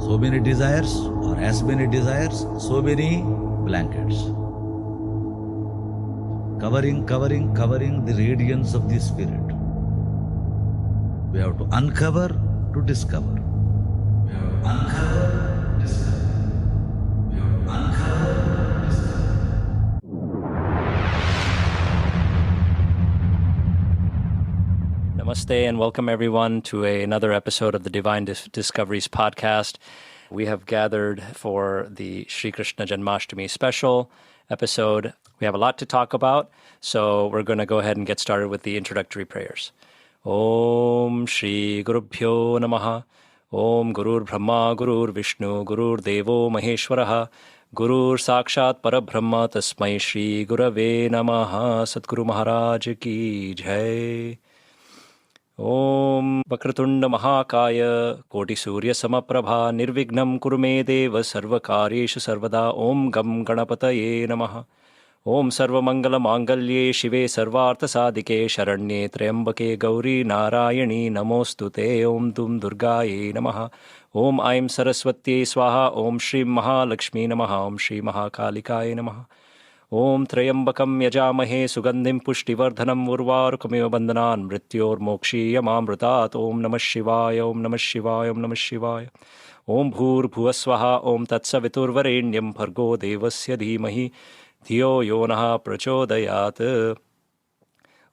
So many desires, or as many desires, so many blankets. Covering the radiance of the Spirit. We have to uncover to discover. We have to uncover, discover. We have to uncover, discover. Namaste and welcome everyone to another episode of the Divine Discoveries podcast. We have gathered for the Shri Krishna Janmashtami special episode. We have a lot to talk about, so we're going to go ahead and get started with the introductory prayers. Om Shri Gurubhyo Namaha. Om Gurur Brahma Gurur Vishnu Gurur Devo Maheshwaraha. Gurur Sakshat Parabrahma Tasmai Shri Gurave Namaha. Satguru Maharaj Ki Jai. Om Vakratunda Mahakaya Koti Surya Samaprabha Nirvignam Kurume Deva Sarvakareshu Sarvada Om Gam Ganapataye Namaha. Om Sarva Mangala Mangalye Shive Sarvartha Sadike Sharanye Triambake Gauri Narayani Namostute Om Dum Durgaye Namaha. Om Aim Saraswati Swaha Om Shri Mahalakshmi Namaha. Om Shri Mahakalikaye Namaha. Om Trayambakam Yajamahe Sugandhim Pushtivardhanam Urvarukamiva Bandhanan Mrityormokshiyamamrutat. Om Namah Shivaya Om Namah Shivaya Om Namah Shivaya. Om Bhur Bhuvaswaha Om Tatsaviturvarenyam Bhargo Devasya Dhimahi Dhiyo Yonaha Prachodayat.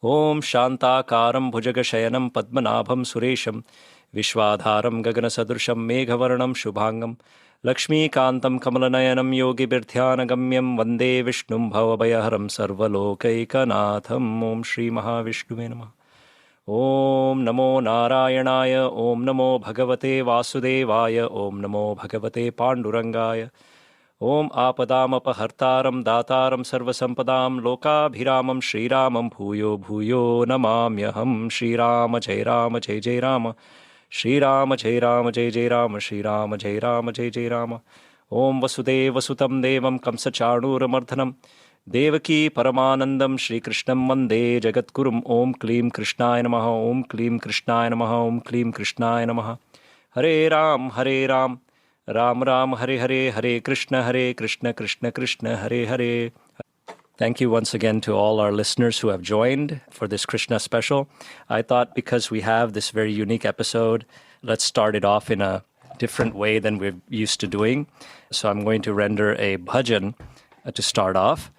Om Shantakaram Bhujagashyanam Padmanabham Suresham Vishwadharam Gaganasadrusham Meghavarnam Shubhangam Lakshmi Kantam Kamalanayanam Yogi Birthyanagambhyam Vande Vishnum Bhavabhayaharam Sarvalokaikanaatham. Om Shri Mahavishnuve Namaha. Om Namo Narayanaya. Om Namo Bhagavate Vasudevaya. Om Namo Bhagavate Pandurangaya. Om Apadamapahartaram Dataram Sarvasampadam Lokabhiramam Shri Ramam Bhuyo Bhuyo Namamyaham. Shri Rama Jai Rama Jai Jai Rama. Shri Rama Jai Rama Jai Jai Rama. Shri Rama Jai Rama Jai Jai Rama. Om Vasudeva Sutam Devam Kamsachanuramarthanam Devaki Paramanandam Shri Krishnam Vande Jagatgurum. Om Klim Krishnaya Namaha. Om Klim Krishnaya Namaha. Om Klim Krishnaya Namaha. Hare Ram Hare Ram Ram Ram Hare Hare. Hare Krishna Krishna Krishna Hare Hare. Thank you once again to all our listeners who have joined for this Krishna special. I thought because we have this very unique episode, let's start it off in a different way than we're used to doing. So I'm going to render a bhajan to start off,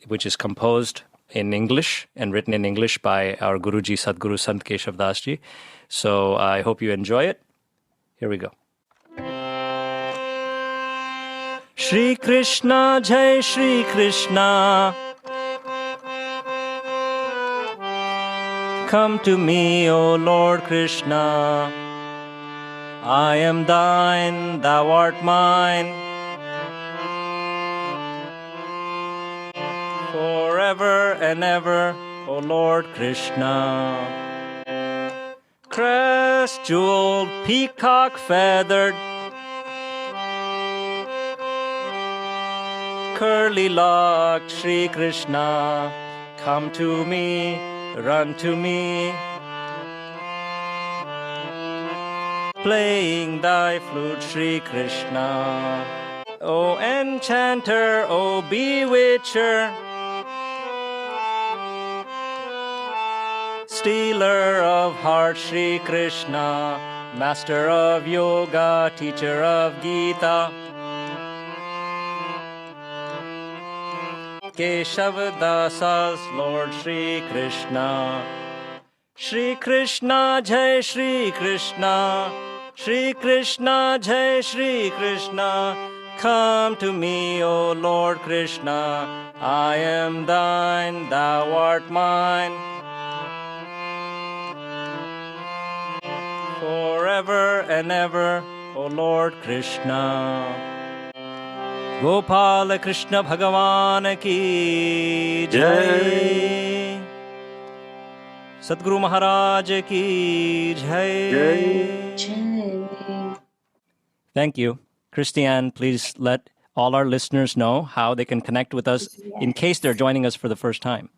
which is composed in English and written in English by our Guruji Sadguru Sant Keshav Das Ji. So I hope you enjoy it. Here we go. Shri Krishna Jai Shri Krishna. Come to me, O Lord Krishna. I am thine, thou art mine. Forever and ever, O Lord Krishna. Crest jeweled, peacock feathered, curly locked Shri Krishna. Come to me, run to me, playing thy flute, Shri Krishna. O enchanter, O bewitcher, stealer of hearts, Shri Krishna, master of yoga, teacher of Gita, Keshav Dasas, Lord Shri Krishna. Shri Krishna Jai Shri Krishna. Shri Krishna Jai Shri Krishna. Come to me, O Lord Krishna. I am thine, thou art mine. Forever and ever, O Lord Krishna. Gopala Krishna Bhagavan Ki Jai. Sadguru Maharaj Ki Jai. Thank you. Christiane, please let all our listeners know how they can connect with us in case they're joining us for the first time.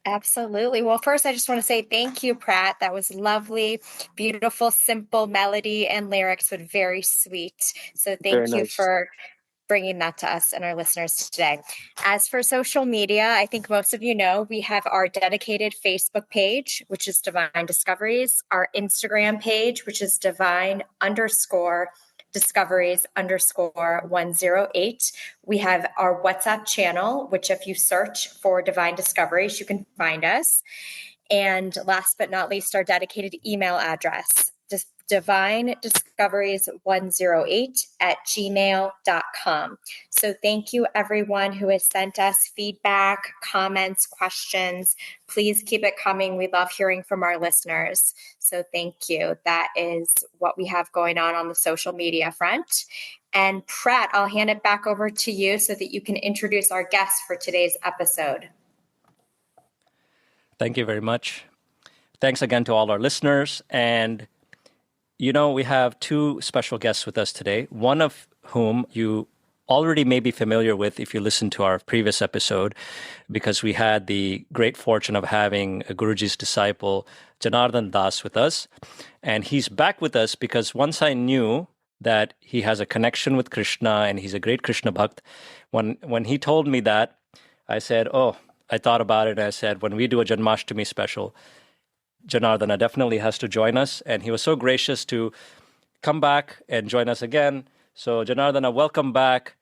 Absolutely. Well, first, I just want to say thank you, Prat. That was lovely, beautiful, simple melody and lyrics, but very sweet. So Very thank you nice. for bringing that to us and our listeners today. As for social media, I think most of you know we have our dedicated Facebook page, which is Divine Discoveries, our Instagram page, which is divine_discoveries_108. We have our WhatsApp channel, which if you search for Divine Discoveries, you can find us. And last but not least, our dedicated email address, divinediscoveries108@gmail.com. So thank you, everyone who has sent us feedback, comments, questions. Please keep it coming. We love hearing from our listeners. So thank you. That is what we have going on the social media front. And Prat, I'll hand it back over to you so that you can introduce our guests for today's episode. Thank you very much. Thanks again to all our listeners. And we have two special guests with us today, one of whom you already may be familiar with if you listened to our previous episode, because we had the great fortune of having a Guruji's disciple, Janardana Das, with us. And he's back with us because once I knew that he has a connection with Krishna and he's a great Krishna Bhakt, when he told me that, I said, I thought about it and I said, when we do a Janmashtami special, Janardana definitely has to join us. And he was so gracious to come back and join us again. So Janardana, welcome back.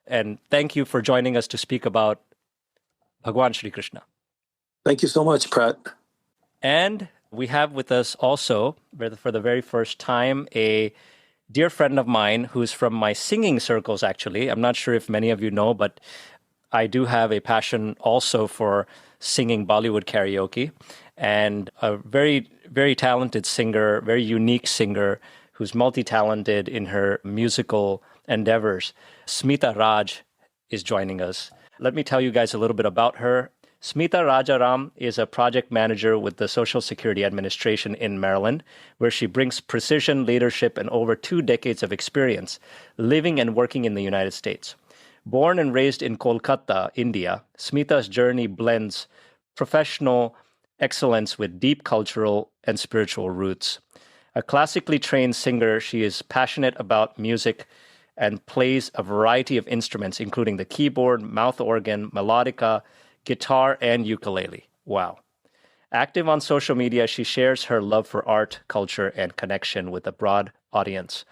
And thank you for joining us to speak about Bhagwan Shri Krishna. Thank you so much, Prat. And we have with us also, for the very first time, a dear friend of mine who's from my singing circles, actually. I'm not sure if many of you know, but I do have a passion also for singing Bollywood karaoke, and a very, very talented singer, very unique singer who's multi-talented in her musical endeavors. Smitha Raj is joining us. Let me tell you guys a little bit about her. Smitha Rajaram is a project manager with the Social Security Administration in Maryland, where she brings precision, leadership, and over 2 decades of experience living and working in the United States. Born and raised in Kolkata, India, Smitha's journey blends professional excellence with deep cultural and spiritual roots. A classically trained singer, she is passionate about music and plays a variety of instruments, including the keyboard, mouth organ, melodica, guitar, and ukulele. Wow. Active on social media, she shares her love for art, culture, and connection with a broad audience.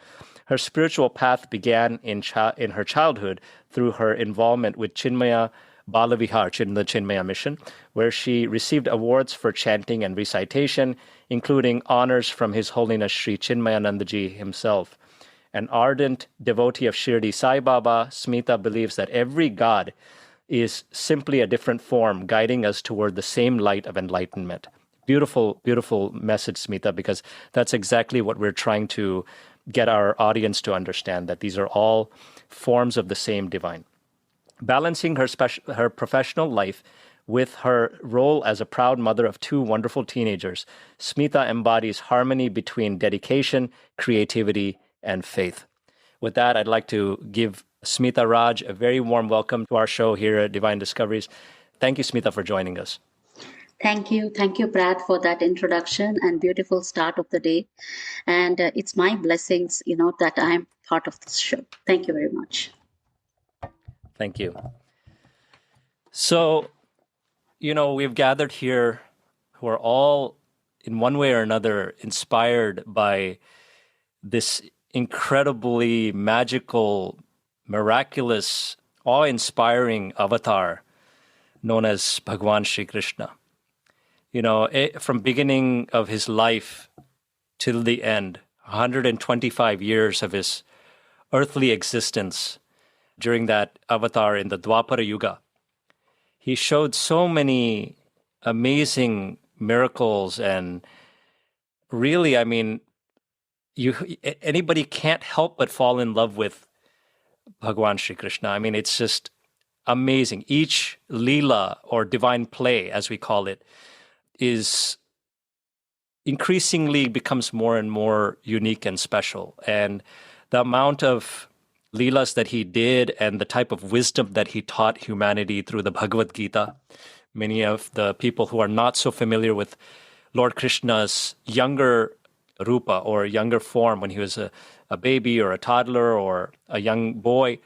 Her spiritual path began in her childhood through her involvement with Chinmaya Balavihar in the Chinmaya Mission, where she received awards for chanting and recitation, including honors from His Holiness Sri Chinmayanandaji himself. An ardent devotee of Shirdi Sai Baba, Smitha believes that every god is simply a different form guiding us toward the same light of enlightenment. Beautiful, beautiful message, Smitha, because that's exactly what we're trying to get our audience to understand, that these are all forms of the same divine. Balancing her professional life with her role as a proud mother of 2 wonderful teenagers, Smitha embodies harmony between dedication, creativity, and faith. With that, I'd like to give Smitha Raj a very warm welcome to our show here at Divine Discoveries. Thank you, Smitha, for joining us. Thank you, Brad, for that introduction and beautiful start of the day. And it's my blessings, that I'm part of this show. Thank you very much. Thank you. So, we've gathered here who are all, in one way or another, inspired by this incredibly magical, miraculous, awe-inspiring avatar known as Bhagwan Shri Krishna. From beginning of his life till the end, 125 years of his earthly existence during that avatar in the Dwapara Yuga, he showed so many amazing miracles, and really, anybody can't help but fall in love with Bhagwan Shri Krishna. It's just amazing. Each lila, or divine play, as we call it, is increasingly becomes more and more unique and special. And the amount of lilas that he did and the type of wisdom that he taught humanity through the Bhagavad Gita, Many of the people who are not so familiar with Lord Krishna's younger rupa or younger form when he was a baby or a toddler or a young boy,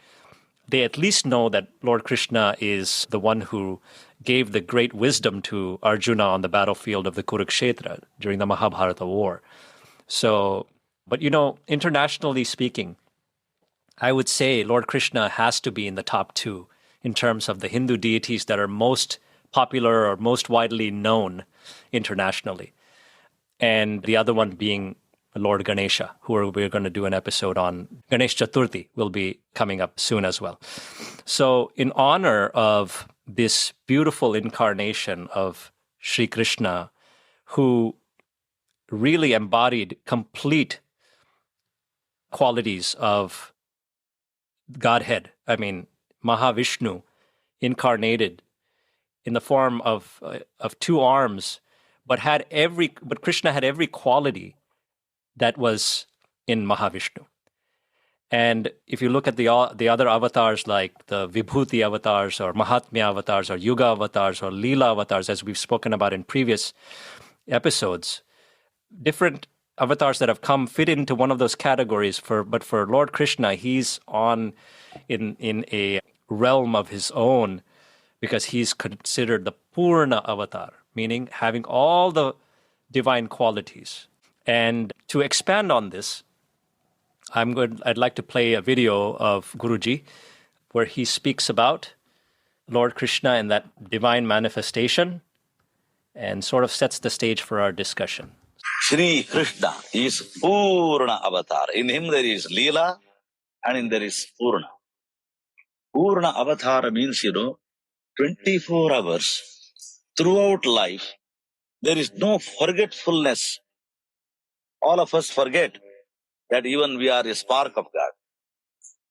they at least know that Lord Krishna is the one who gave the great wisdom to Arjuna on the battlefield of the Kurukshetra during the Mahabharata war. So, but internationally speaking, I would say Lord Krishna has to be in the top two in terms of the Hindu deities that are most popular or most widely known internationally. And the other one being Lord Ganesha, who we're going to do an episode on. Ganesh Chaturthi will be coming up soon as well. So in honor of this beautiful incarnation of Shri Krishna, who really embodied complete qualities of Godhead. I mean, Mahavishnu incarnated in the form of two arms, but Krishna had every quality that was in Mahavishnu. And if you look at the other avatars, like the Vibhuti avatars or Mahatmya avatars or Yuga avatars or Leela avatars, as we've spoken about in previous episodes, different avatars that have come fit into one of those categories. But for Lord Krishna, he's in a realm of his own, because he's considered the Purna avatar, meaning having all the divine qualities. And to expand on this, I'd like to play a video of Guruji where he speaks about Lord Krishna and that divine manifestation and sort of sets the stage for our discussion. Shri Krishna is Purna avatar. In him there is Leela and in there is Purna. Purna avatar means, 24 hours throughout life, there is no forgetfulness. All of us forget that even we are a spark of God.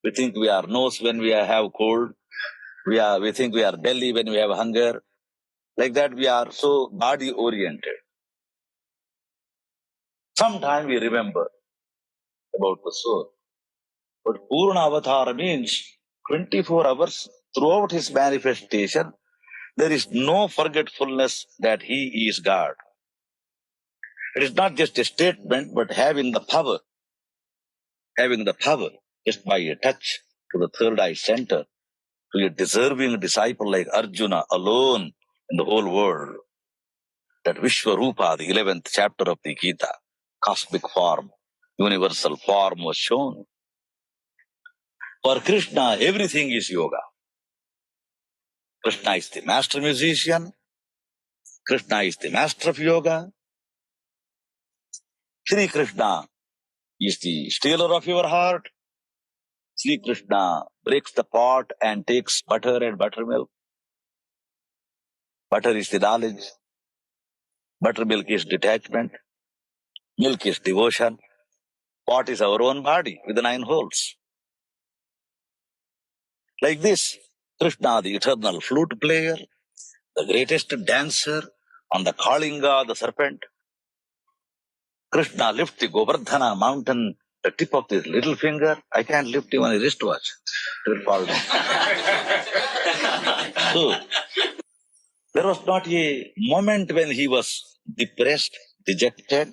We think we are nose when we have cold. We think we are belly when we have hunger. Like that, we are so body oriented. Sometimes we remember about the soul. But Purna avatar means 24 hours throughout his manifestation, there is no forgetfulness that he is God. It is not just a statement, but having the power just by a touch to the third eye center, to a deserving disciple like Arjuna alone in the whole world. That Vishwarupa, the 11th chapter of the Gita, cosmic form, universal form was shown. For Krishna, everything is yoga. Krishna is the master musician. Krishna is the master of yoga. Shri Krishna is the stealer of your heart. Shri Krishna breaks the pot and takes butter and buttermilk. Butter is the knowledge. Buttermilk is detachment. Milk is devotion. Pot is our own body with the 9 holes. Like this, Krishna, the eternal flute player, the greatest dancer on the Kalinga, the serpent. Krishna lifts the Govardhana mountain, the tip of his little finger. I can't lift even a wristwatch. It will fall down. So, there was not a moment when he was depressed, dejected,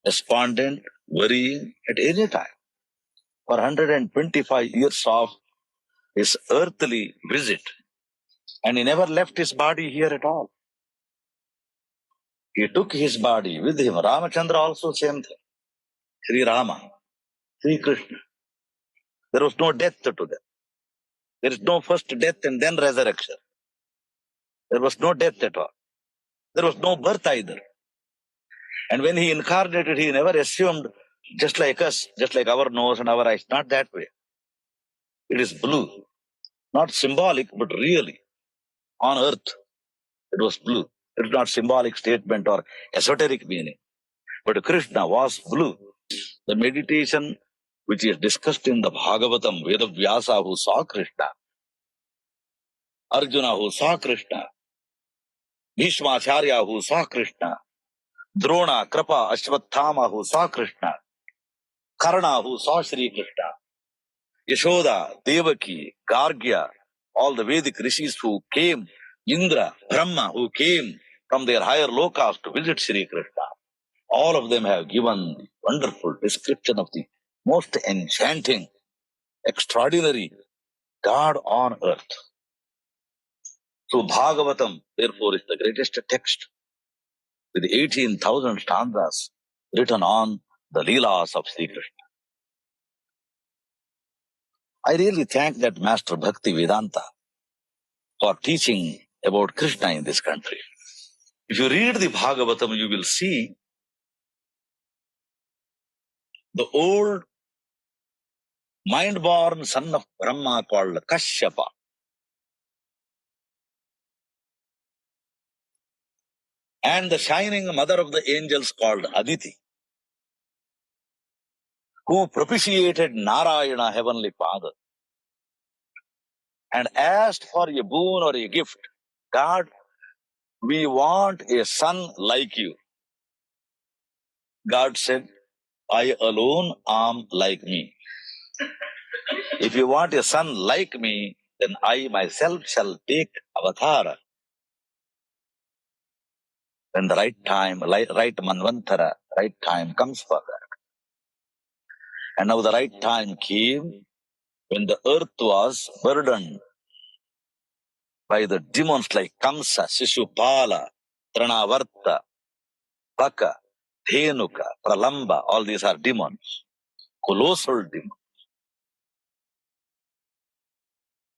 despondent, worrying at any time. For 125 years of his earthly visit, and he never left his body here at all. He took his body with him. Ramachandra also same thing. Sri Rama, Sri Krishna. There was no death to them. There is no first death and then resurrection. There was no death at all. There was no birth either. And when he incarnated, he never assumed just like us, just like our nose and our eyes. Not that way. It is blue. Not symbolic, but really. On earth, it was blue. It is not symbolic statement or esoteric meaning. But Krishna was blue. The meditation which is discussed in the Bhagavatam, Vedavyasa who saw Krishna, Arjuna who saw Krishna, Bhishmacharya who saw Krishna, Drona, Krapa, Ashwathama who saw Krishna, Karna who saw Shri Krishna, Yashoda, Devaki, Gargya, all the Vedic rishis who came Indra, Brahma, who came from their higher lokas to visit Shri Krishna, all of them have given wonderful description of the most enchanting, extraordinary God on earth. So Bhagavatam, therefore, is the greatest text with 18,000 stanzas written on the lilas of Shri Krishna. I really thank that Master Bhakti Vedanta for teaching about Krishna in this country. If you read the Bhagavatam, you will see the old mind-born son of Brahma called Kashyapa, and the shining mother of the angels called Aditi, who propitiated Narayana, heavenly father, and asked for a boon or a gift. God, we want a son like you. God said, I alone am like me. If you want a son like me, then I myself shall take avatar when the right time, right manvantara, right time comes for that. And now the right time came when the earth was burdened by the demons like Kamsa, Shishupala, Tranavarta, Baka, Dhenuka, Pralamba. All these are demons, colossal demons,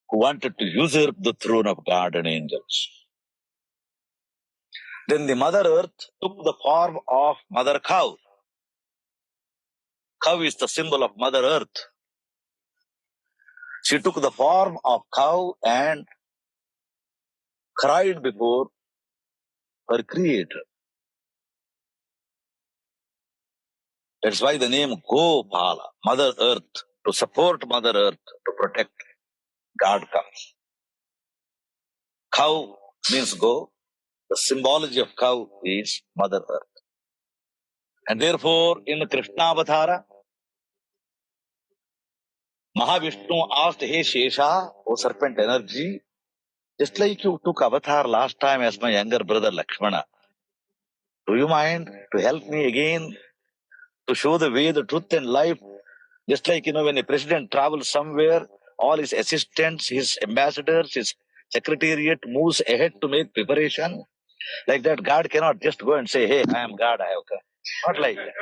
who wanted to usurp the throne of God and angels. Then the Mother Earth took the form of Mother Cow. Cow is the symbol of Mother Earth. She took the form of cow and cried before her Creator. That's why the name Gopala, Mother Earth, to support Mother Earth, to protect God comes. Cow means go. The symbology of cow is Mother Earth. And therefore, in the Krishna Avatara, Mahavishnu asked, Hey Shesha, O serpent energy, just like you took avatar last time as my younger brother Lakshmana, do you mind to help me again to show the way, the truth and life? Just like, when a president travels somewhere, all his assistants, his ambassadors, his secretariat moves ahead to make preparation. Like that, God cannot just go and say, hey, I am God, I have come. Not like that.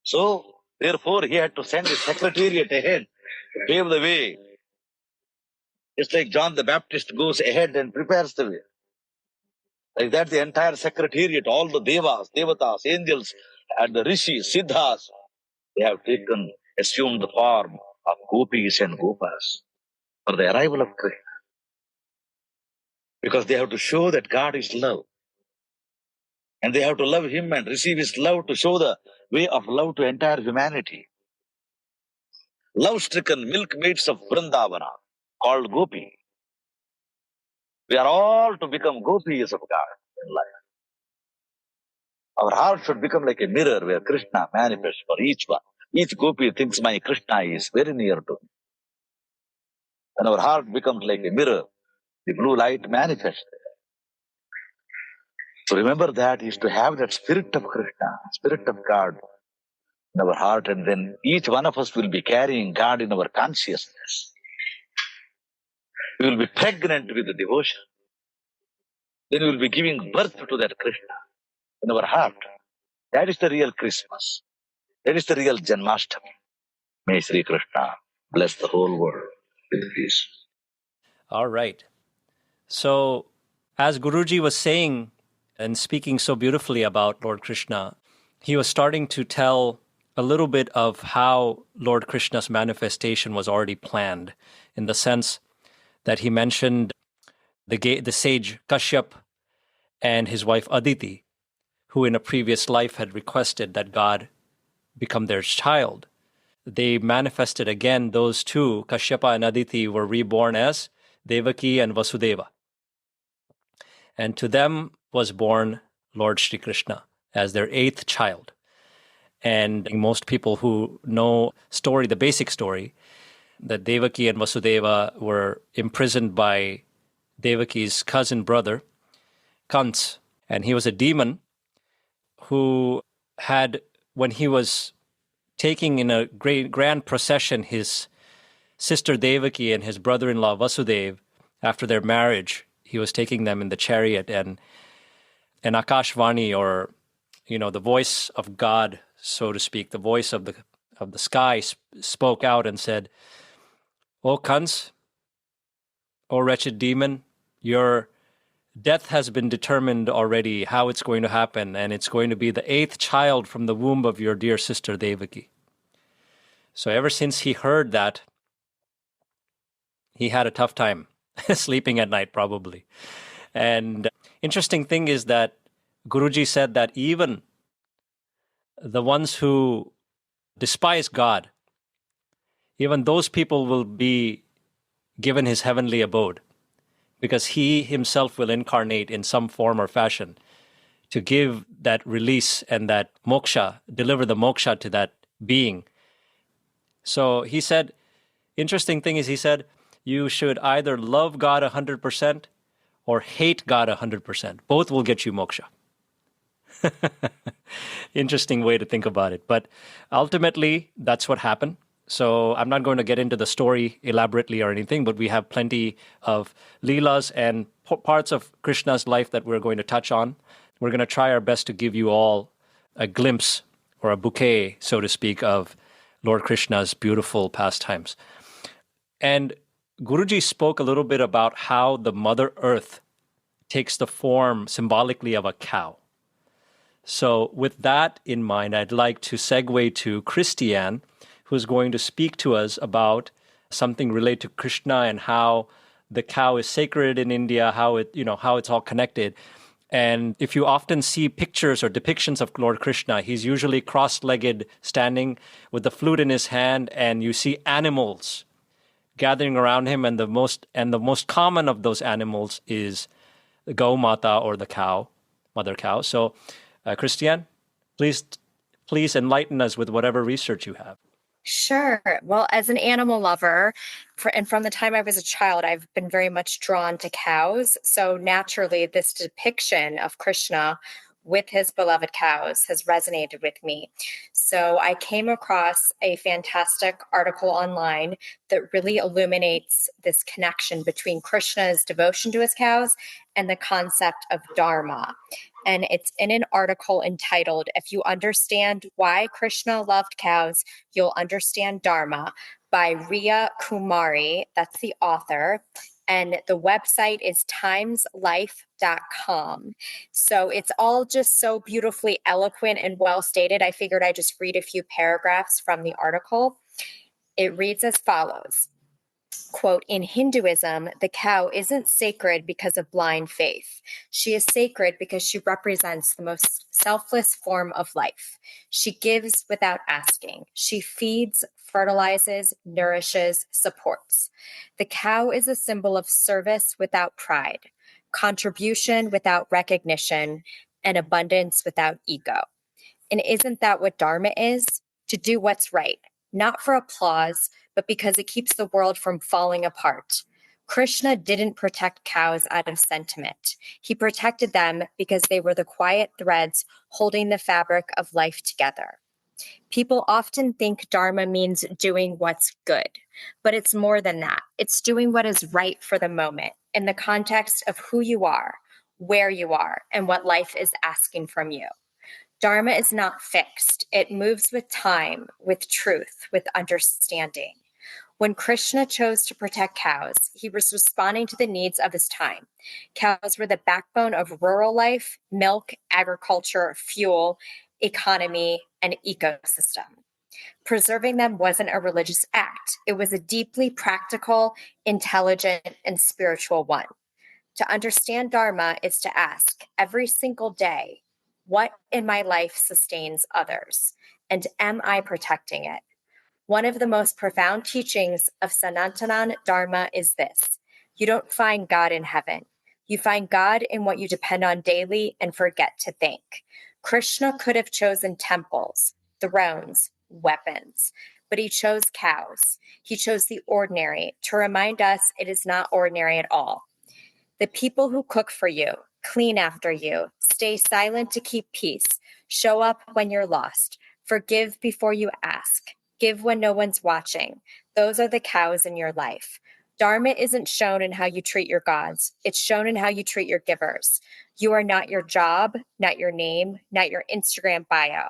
So, therefore, he had to send his secretariat ahead to pave the way. Just like John the Baptist goes ahead and prepares the way. Like that, the entire secretariat, all the devas, devatas, angels, and the rishis, siddhas, they have assumed the form of gopis and gopas for the arrival of Krishna. Because they have to show that God is love. And they have to love Him and receive His love to show the way of love to entire humanity. Love-stricken milkmaids of Vrindavana, called Gopi. We are all to become gopis of God in life. Our heart should become like a mirror where Krishna manifests for each one. Each gopi thinks my Krishna is very near to me. When our heart becomes like a mirror, the blue light manifests. So remember that is to have that spirit of Krishna, spirit of God in our heart, and then each one of us will be carrying God in our consciousness. We will be pregnant with the devotion. Then we will be giving birth to that Krishna in our heart. That is the real Christmas. That is the real Janmashtami. May Shri Krishna bless the whole world with peace. All right. So, as Guruji was saying and speaking so beautifully about Lord Krishna, he was starting to tell a little bit of how Lord Krishna's manifestation was already planned, in the sense that he mentioned the sage Kashyap and his wife Aditi, who in a previous life had requested that God become their child. They manifested again. Those two, Kashyapa and Aditi, were reborn as Devaki and Vasudeva. And to them was born Lord Shri Krishna as their eighth child. And most people who know the basic story, that Devaki and Vasudeva were imprisoned by Devaki's cousin brother, Kans. And he was a demon who had, when he was taking in a grand procession his sister Devaki and his brother-in-law Vasudeva after their marriage, he was taking them in the chariot, and an Akashvani, or the voice of God, so to speak, the voice of the sky spoke out and said, "O Kans, O wretched demon, your death has been determined already, how it's going to happen, and it's going to be the 8th child from the womb of your dear sister Devaki." So ever since he heard that, he had a tough time sleeping at night, probably. And interesting thing is that Guruji said that even the ones who despise God, even those people will be given his heavenly abode, because he himself will incarnate in some form or fashion to give that release and that moksha, deliver the moksha to that being. So he said, interesting thing is, he said, you should either love God 100% or hate God 100%. Both will get you moksha. Interesting way to think about it. But ultimately, that's what happened. So I'm not going to get into the story elaborately or anything, but we have plenty of lilas and parts of Krishna's life that we're going to touch on. We're going to try our best to give you all a glimpse or a bouquet, so to speak, of Lord Krishna's beautiful pastimes. And Guruji spoke a little bit about how the Mother Earth takes the form symbolically of a cow. So with that in mind, I'd like to segue to Christian, who's going to speak to us about something related to Krishna and how the cow is sacred in India, how it's all connected. And if you often see pictures or depictions of Lord Krishna, he's usually cross-legged, standing with the flute in his hand, and you see animals gathering around him, and the most common of those animals is the Gau Mata, or the cow, mother cow. So, Christian, please enlighten us with whatever research you have. Sure. Well, as an animal lover, and from the time I was a child, I've been very much drawn to cows. So naturally, this depiction of Krishna with his beloved cows has resonated with me. So I came across a fantastic article online that really illuminates this connection between Krishna's devotion to his cows and the concept of dharma. And it's in an article entitled, "If You Understand Why Krishna Loved Cows, You'll Understand Dharma," by Riya Kumari. That's the author. And the website is timeslife.com. So it's all just so beautifully eloquent and well stated. I figured I'd just read a few paragraphs from the article. It reads as follows. Quote, "In Hinduism, the cow isn't sacred because of blind faith. She is sacred because she represents the most selfless form of life. She gives without asking. She feeds, fertilizes, nourishes, supports. The cow is a symbol of service without pride, contribution without recognition, and abundance without ego. And isn't that what Dharma is? To do what's right, not for applause, but because it keeps the world from falling apart. Krishna didn't protect cows out of sentiment. He protected them because they were the quiet threads holding the fabric of life together. People often think Dharma means doing what's good, but it's more than that. It's doing what is right for the moment in the context of who you are, where you are, and what life is asking from you. Dharma is not fixed. It moves with time, with truth, with understanding. When Krishna chose to protect cows, he was responding to the needs of his time. Cows were the backbone of rural life, milk, agriculture, fuel, economy, and ecosystem. Preserving them wasn't a religious act. It was a deeply practical, intelligent, and spiritual one. To understand Dharma is to ask every single day, what in my life sustains others? And am I protecting it? One of the most profound teachings of Sanatana Dharma is this: you don't find God in heaven. You find God in what you depend on daily and forget to think. Krishna could have chosen temples, thrones, weapons, but he chose cows. He chose the ordinary to remind us it is not ordinary at all. The people who cook for you, clean after you, stay silent to keep peace, show up when you're lost, forgive before you ask, give when no one's watching. Those are the cows in your life. Dharma isn't shown in how you treat your gods. It's shown in how you treat your givers. You are not your job, not your name, not your Instagram bio.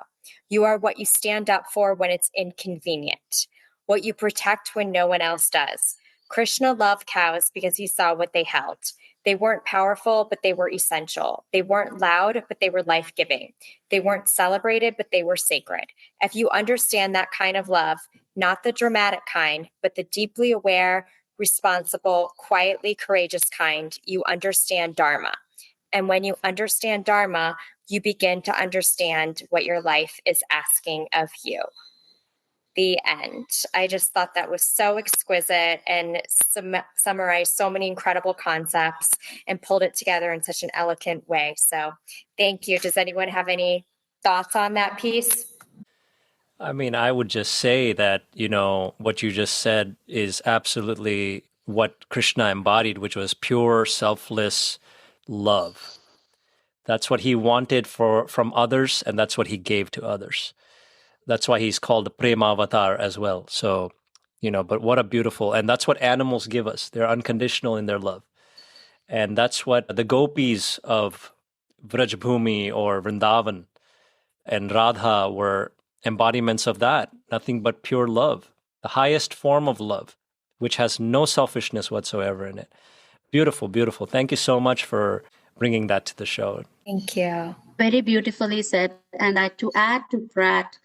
You are what you stand up for when it's inconvenient, what you protect when no one else does. Krishna loved cows because he saw what they held. They weren't powerful, but they were essential. They weren't loud, but they were life-giving. They weren't celebrated, but they were sacred. If you understand that kind of love, not the dramatic kind, but the deeply aware, responsible, quietly courageous kind, you understand Dharma. And when you understand Dharma, you begin to understand what your life is asking of you. The end. I just thought that was so exquisite and summarized so many incredible concepts and pulled it together in such an eloquent way. So thank you. Does anyone have any thoughts on that piece? I mean, I would just say that, what you just said is absolutely what Krishna embodied, which was pure, selfless love. That's what he wanted from others, and that's what he gave to others. That's why he's called the Prema Avatar as well. So, but what a beautiful, and that's what animals give us. They're unconditional in their love. And that's what the gopis of Vrajabhumi or Vrindavan and Radha were embodiments of that. Nothing but pure love, the highest form of love, which has no selfishness whatsoever in it. Beautiful, beautiful. Thank you so much for bringing that to the show. Thank you. Very beautifully said. And to add to Prat,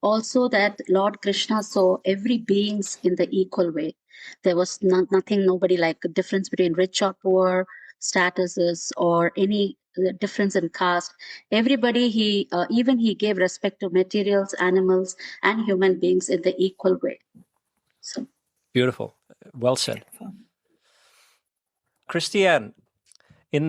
also that Lord Krishna saw every beings in the equal way. There was nothing, nobody like a difference between rich or poor, statuses, or any difference in caste. Everybody, he gave respect to materials, animals, and human beings in the equal way. So beautiful. Well said. Beautiful. Christiane,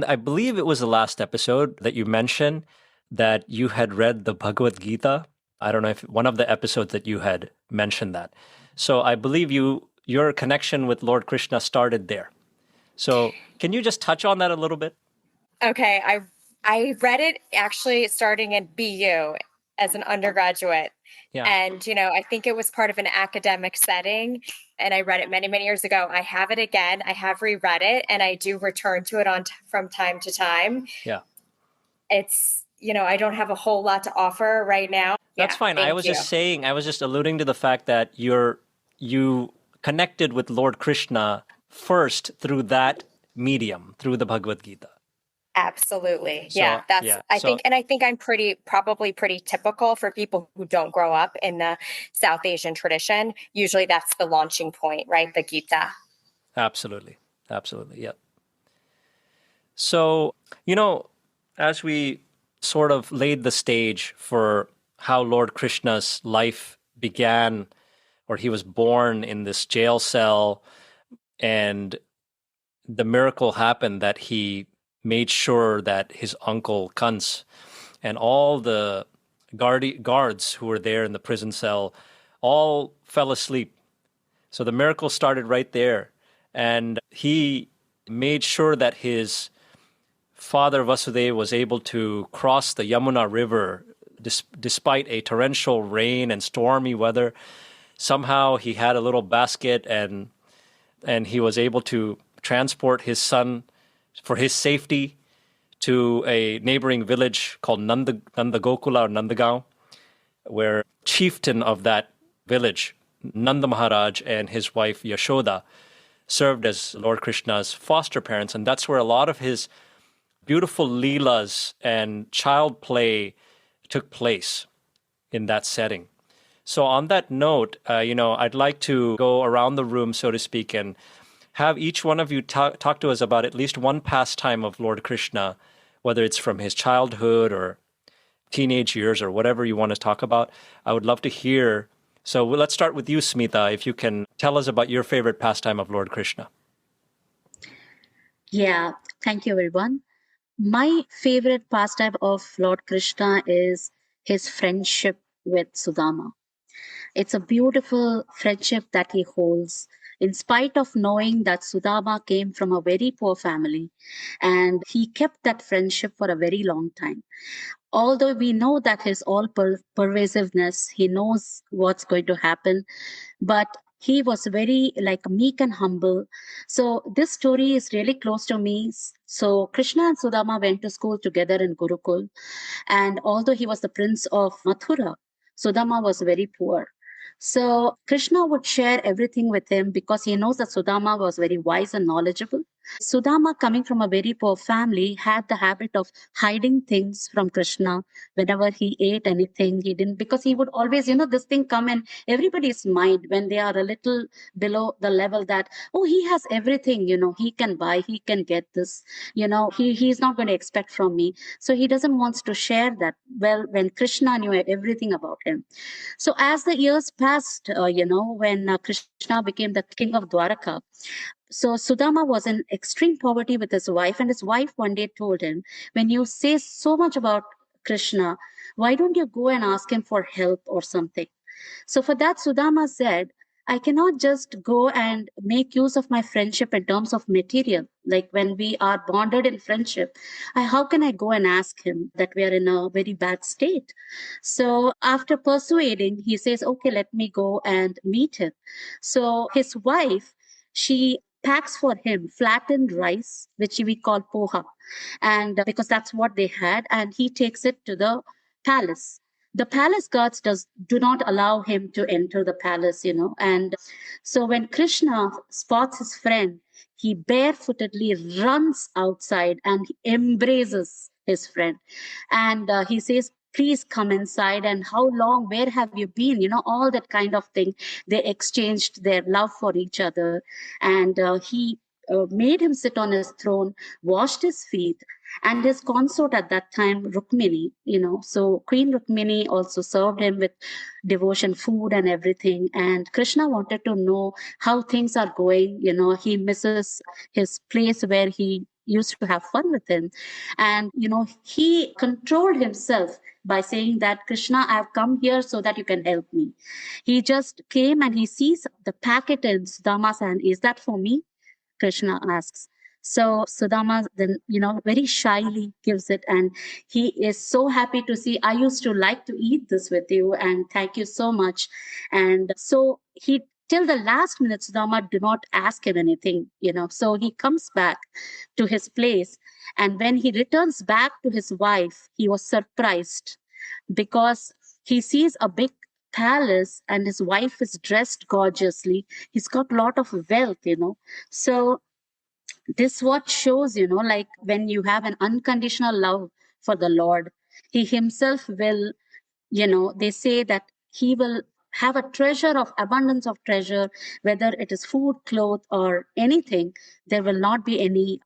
I believe it was the last episode that you mentioned that you had read the Bhagavad Gita. I don't know if one of the episodes that you had mentioned that. So I believe your connection with Lord Krishna started there. So can you just touch on that a little bit? Okay, I read it actually starting at BU as an undergraduate. Yeah. And, I think it was part of an academic setting. And I read it many, many years ago. I have it again. I have reread it, and I do return to it from time to time. Yeah. It's, I don't have a whole lot to offer right now. That's fine. I was just alluding to the fact that you connected with Lord Krishna first through that medium, through the Bhagavad Gita. Absolutely. I think I'm probably pretty typical for people who don't grow up in the South Asian tradition. Usually that's the launching point, right? The Gita. Absolutely. Absolutely. Yep. So, as we sort of laid the stage for how Lord Krishna's life began, or he was born in this jail cell, and the miracle happened that he made sure that his uncle Kans and all the guards who were there in the prison cell all fell asleep. So the miracle started right there. And he made sure that his father Vasudeva was able to cross the Yamuna River despite a torrential rain and stormy weather. Somehow he had a little basket and he was able to transport his son for his safety to a neighboring village called Nandagokula or Nandagaon, where chieftain of that village, Nanda Maharaj, and his wife Yashoda served as Lord Krishna's foster parents. And that's where a lot of his beautiful lilas and child play took place in that setting. So on that note, I'd like to go around the room, so to speak, and have each one of you talk to us about at least one pastime of Lord Krishna, whether it's from his childhood or teenage years or whatever you want to talk about. I would love to hear. So let's start with you, Smitha, if you can tell us about your favorite pastime of Lord Krishna. Yeah, thank you, everyone. My favorite pastime of Lord Krishna is his friendship with Sudama. It's a beautiful friendship that he holds. in spite of knowing that Sudama came from a very poor family, and he kept that friendship for a very long time. Although we know that his all pervasiveness, he knows what's going to happen, but he was very like meek and humble. So this story is really close to me. So Krishna and Sudama went to school together in Gurukul, and although he was the prince of Mathura, Sudama was very poor. So Krishna would share everything with him because he knows that Sudama was very wise and knowledgeable. Sudama, coming from a very poor family, had the habit of hiding things from Krishna. Whenever he ate anything, he didn't, because he would always, this thing come in everybody's mind when they are a little below the level that, oh, he has everything, he can buy, he can get this, he's not going to expect from me. So he doesn't want to share that. Well, when Krishna knew everything about him. So as the years passed, when Krishna became the king of Dwaraka, so Sudama was in extreme poverty with his wife, and his wife one day told him, when you say so much about Krishna, why don't you go and ask him for help or something? So for that, Sudama said, I cannot just go and make use of my friendship in terms of material. Like when we are bonded in friendship, how can I go and ask him that we are in a very bad state? So after persuading, he says, okay, let me go and meet him. So his wife, she packs for him flattened rice, which we call poha. And because that's what they had, and he takes it to the palace. The palace guards do not allow him to enter the palace, and so when Krishna spots his friend, he barefootedly runs outside and he embraces his friend, and he says, please come inside, and how long, where have you been, all that kind of thing. They exchanged their love for each other, and he made him sit on his throne, washed his feet, and his consort at that time, Rukmini, so Queen Rukmini also served him with devotion, food and everything. And Krishna wanted to know how things are going. He misses his place where he used to have fun with him. And, he controlled himself by saying that, Krishna, I have come here so that you can help me. He just came and he sees the packet in Sudama's hand. Is that for me? Krishna asks. So Sudama then, very shyly gives it, and he is so happy to see, I used to like to eat this with you, and thank you so much. And so he, till the last minute, Sudama do not ask him anything, so he comes back to his place. And when he returns back to his wife, he was surprised because he sees a big palace and his wife is dressed gorgeously. He's got a lot of wealth, So this what shows, like when you have an unconditional love for the Lord, he himself will, they say that he will have a treasure of abundance of treasure, whether it is food, clothes, or anything. There will not be any,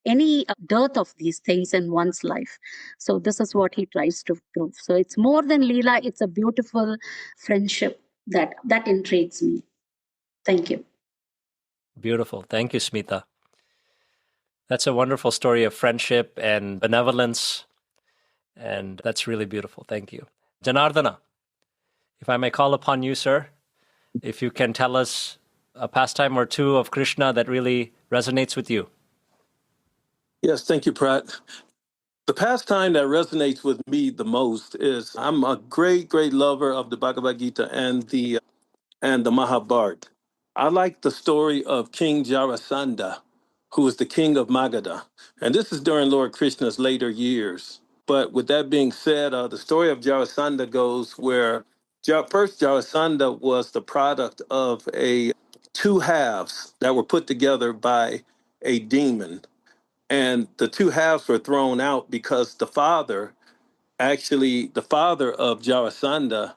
any dearth of these things in one's life. So this is what he tries to prove. So it's more than Leela, it's a beautiful friendship that intrigues me. Thank you. Beautiful. Thank you, Smitha. That's a wonderful story of friendship and benevolence, and that's really beautiful. Thank you. Janardana, if I may call upon you, sir, if you can tell us a pastime or two of Krishna that really resonates with you. Yes, thank you, Prat. The pastime that resonates with me the most is I'm a great, great lover of the Bhagavad Gita and the Mahabharata. I like the story of King Jarasandha, who was the king of Magadha. And this is during Lord Krishna's later years. But with that being said, the story of Jarasandha goes where first Jarasandha was the product of two halves that were put together by a demon. And the two halves were thrown out because the father of Jarasandha,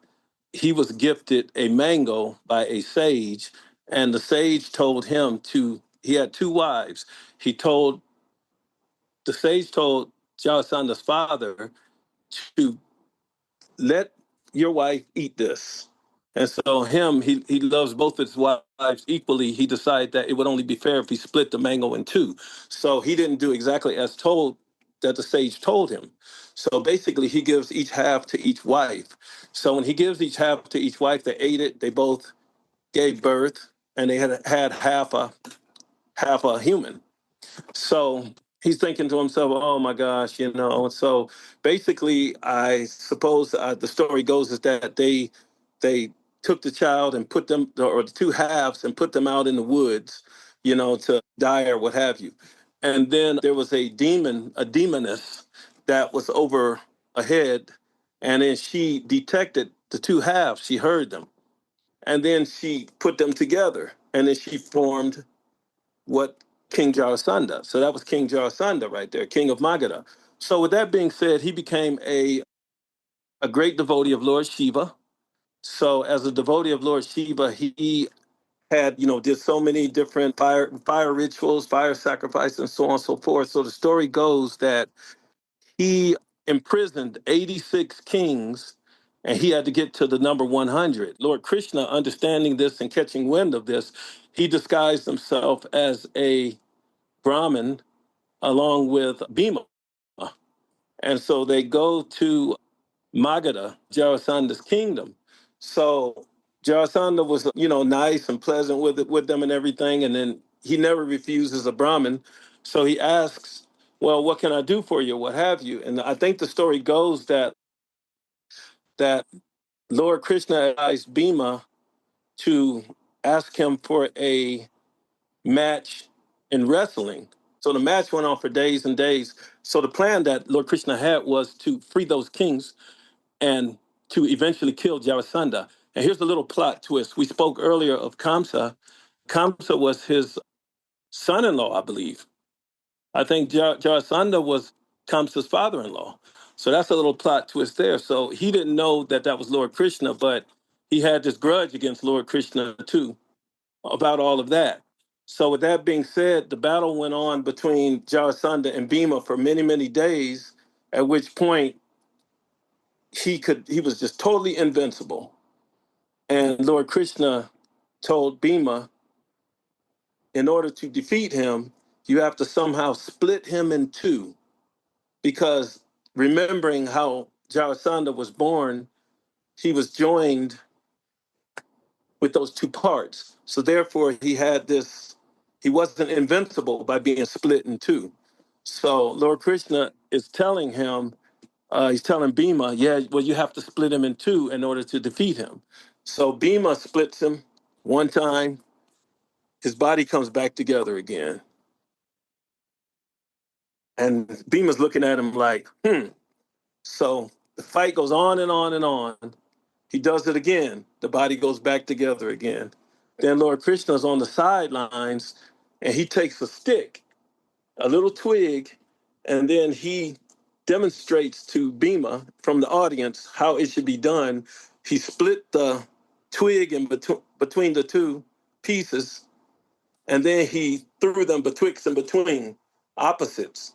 he was gifted a mango by a sage, and the sage told him he had two wives. The sage told Jarasandha's father to let your wife eat this. And so he loves both his wives equally. He decided that it would only be fair if he split the mango in two. So he didn't do exactly as told that the sage told him. So basically he gives each half to each wife. So when he gives each half to each wife, they ate it. They both gave birth. and they had half a human. So he's thinking to himself, "Oh my gosh, you know." So basically, I suppose the story goes is that they took the child and put them, or the two halves, and put them out in the woods, you know, to die or what have you. And then there was a demoness that was over ahead, and then she detected the two halves. She heard them, and then she put them together, and then she formed what King Jarasandha. So that was King Jarasandha right there, King of Magadha. So with that being said, he became a great devotee of Lord Shiva. So as a devotee of Lord Shiva, he had, you know, did so many different fire rituals, fire sacrifice, and so on and so forth. So the story goes that he imprisoned 86 kings, and he had to get to the number 100. Lord Krishna, understanding this and catching wind of this, he disguised himself as a Brahmin along with Bhima. And so they go to Magadha, Jarasandha's kingdom. So Jarasandha was, you know, nice and pleasant with them and everything. And then he never refuses a Brahmin. So he asks, "Well, what can I do for you? What have you?" And I think the story goes that Lord Krishna advised Bhima to ask him for a match in wrestling. So the match went on for days and days. So the plan that Lord Krishna had was to free those kings and to eventually kill Jarasandha. And here's a little plot twist. We spoke earlier of Kamsa. Kamsa was his son-in-law, I believe. I think Jarasandha was Kamsa's father-in-law. So that's a little plot twist there. So he didn't know that that was Lord Krishna, but he had this grudge against Lord Krishna too about all of that. So with that being said, the battle went on between Jarasandha and Bhima for many, many days, at which point he was just totally invincible. And Lord Krishna told Bhima, in order to defeat him, you have to somehow split him in two. Because remembering how Jarasandha was born, he was joined with those two parts. So therefore, he wasn't invincible by being split in two. So Lord Krishna is telling him, he's telling Bhima, yeah, well, you have to split him in two in order to defeat him. So Bhima splits him one time, his body comes back together again. And Bhima's looking at him like, hmm. So the fight goes on and on and on. He does it again. The body goes back together again. Then Lord Krishna's on the sidelines and he takes a stick, a little twig, and then he demonstrates to Bhima from the audience how it should be done. He split the twig in between the two pieces, and then he threw them betwixt and between opposites.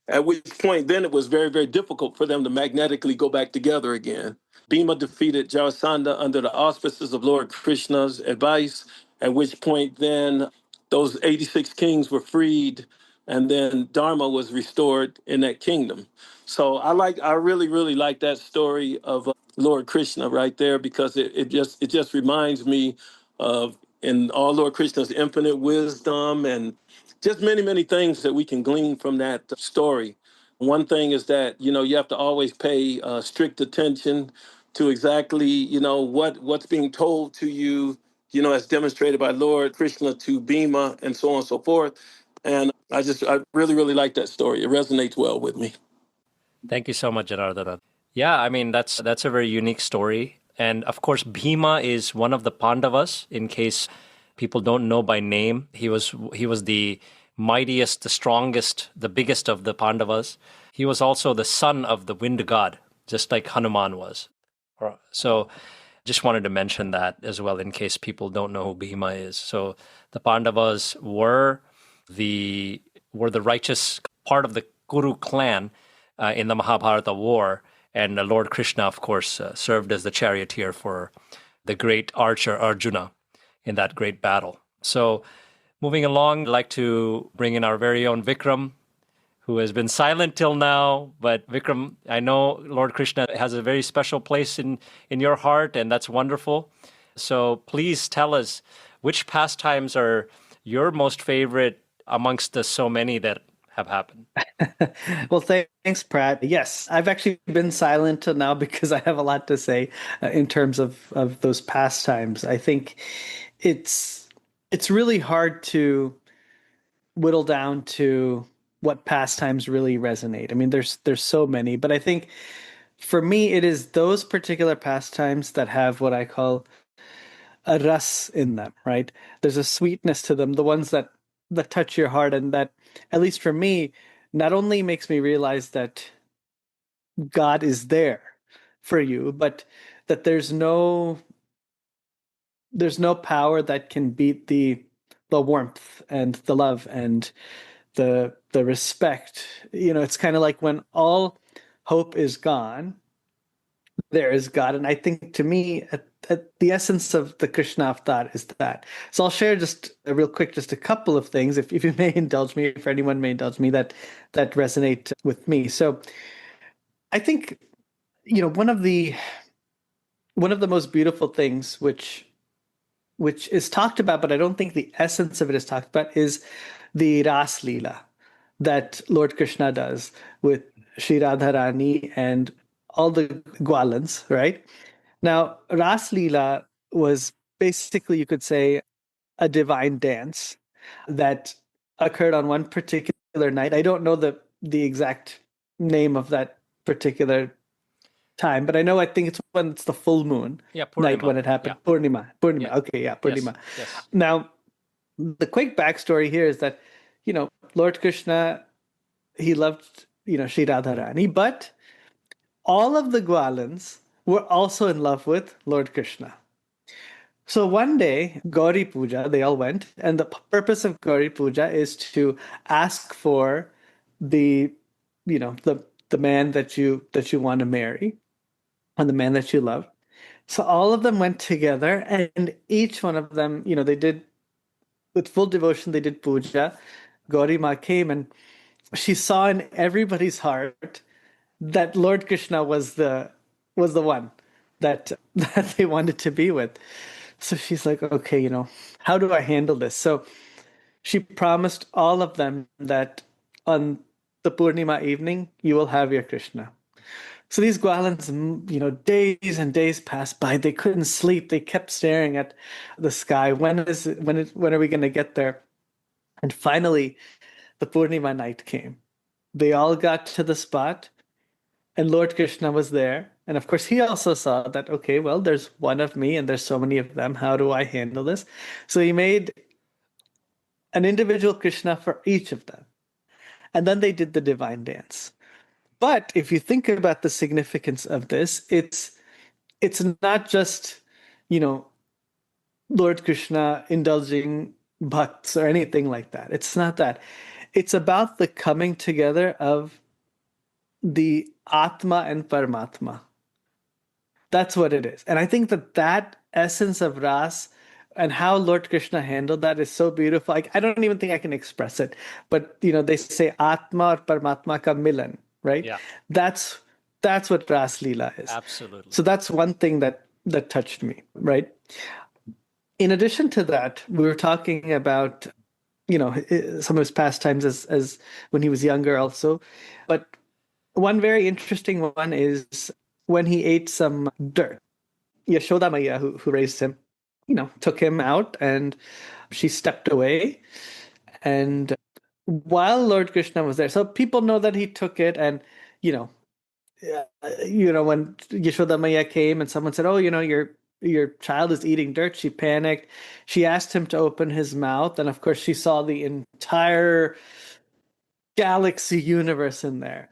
At which point, then it was very, very difficult for them to magnetically go back together again. Bhima defeated Jarasandha under the auspices of Lord Krishna's advice, at which point then those 86 kings were freed, and then Dharma was restored in that kingdom. So I really, really like that story of Lord Krishna right there, because it just reminds me of in all Lord Krishna's infinite wisdom and just many, many things that we can glean from that story. One thing is that, you know, you have to always pay strict attention to exactly, you know, what's being told to you, you know, as demonstrated by Lord Krishna to Bhima and so on and so forth. And I really, really like that story. It resonates well with me. Thank you so much, Janardana. Yeah, I mean that's a very unique story, and of course Bhima is one of the Pandavas. In case people don't know by name, he was the mightiest, the strongest, the biggest of the Pandavas. He was also the son of the wind god, just like Hanuman was. So, just wanted to mention that as well, in case people don't know who Bhima is. So, the Pandavas were the righteous part of the Kuru clan in the Mahabharata war, and Lord Krishna, of course, served as the charioteer for the great archer Arjuna in that great battle. So, moving along, I'd like to bring in our very own Vikram, who has been silent till now. But Vikram, I know Lord Krishna has a very special place in your heart, and that's wonderful. So please tell us, Which pastimes are your most favorite amongst the so many that have happened? Well, thanks, Prat. Yes, I've actually been silent till now because I have a lot to say in terms of those pastimes. I think it's really hard to whittle down to what pastimes really resonate. I mean, there's so many, but I think for me, it is those particular pastimes that have what I call a ras in them, right? There's a sweetness to them, the ones that touch your heart, and that, at least for me, not only makes me realize that God is there for you, but that there's no power that can beat the warmth and the love and the respect. It's kind of like when all hope is gone, there is God. And I think, to me, at the essence of the Krishna avatar is that. So I'll share just real quick, just a couple of things, if you may indulge me, if anyone may indulge me, that resonate with me. So I think, one of the most beautiful things which is talked about, but I don't think the essence of it is talked about, is the Ras Leela that Lord Krishna does with Shri Radharani and all the Gwalans, right? Now, Ras Leela was basically, you could say, a divine dance that occurred on one particular night. I don't know the exact name of that particular time, but I think it's when it's the full moon night when it happened. Yeah. Purnima. Yeah. Okay, yeah, Purnima. Yes. Now, the quick backstory here is that, Lord Krishna, he loved, Sri Radharani, but all of the Gwalans were also in love with Lord Krishna. So one day, Gauri Puja, they all went, and the purpose of Gauri Puja is to ask for the, the man that you want to marry, and the man that you love. So all of them went together, and each one of them, they did, with full devotion, they did puja. Gauri Ma came, and she saw in everybody's heart that Lord Krishna was the one that that they wanted to be with. So she's like, okay, how do I handle this? So she promised all of them that on the Purnima evening, you will have your Krishna. So these Gwalans, days and days passed by. They couldn't sleep. They kept staring at the sky. When are we going to get there? And finally, the Purnima night came. They all got to the spot, and Lord Krishna was there. And of course, he also saw that, okay, well, there's one of me and there's so many of them. How do I handle this? So he made an individual Krishna for each of them. And then they did the divine dance. But if you think about the significance of this, it's not just, Lord Krishna indulging bhakts or anything like that. It's not that. It's about the coming together of the Atma and Paramatma. That's what it is. And I think that essence of Ras and how Lord Krishna handled that is so beautiful. I don't even think I can express it. But, they say Atma or Paramatma ka milan, right? Yeah. That's what Ras Leela is. Absolutely. So that's one thing that touched me, right? In addition to that, we were talking about, some of his pastimes as when he was younger also. But one very interesting one is when he ate some dirt. Yashoda Maya, who raised him, took him out, and she stepped away. And while Lord Krishna was there, so people know that he took it, and when Yashoda Maya came and someone said, "Oh, your child is eating dirt," she panicked. She asked him to open his mouth, and of course, she saw the entire galaxy universe in there.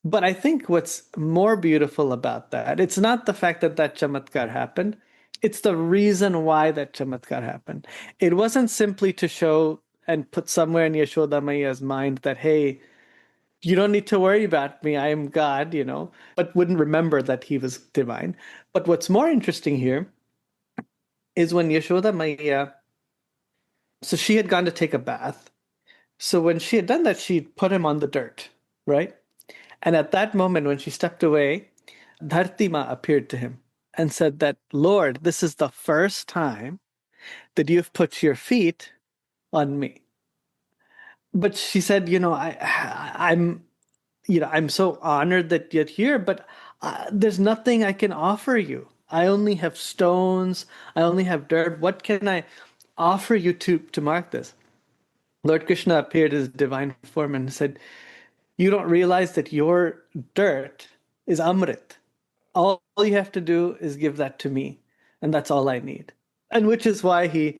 But I think what's more beautiful about that, it's not the fact that chamatkar happened. It's the reason why that chamatkar happened. It wasn't simply to show and put somewhere in Yashoda Maya's mind that, hey, you don't need to worry about me. I am God, but wouldn't remember that he was divine. But what's more interesting here is when Yashoda Maya, so she had gone to take a bath. So when she had done that, she put him on the dirt, right? And at that moment, when she stepped away, Dharti Ma appeared to him and said that, Lord, this is the first time that you've put your feet on me. But she said, I'm so honored that you're here, but there's nothing I can offer you. I only have stones. I only have dirt. What can I offer you to mark this? Lord Krishna appeared as divine form and said, you don't realize that your dirt is Amrit. All you have to do is give that to me, and that's all I need. And which is why he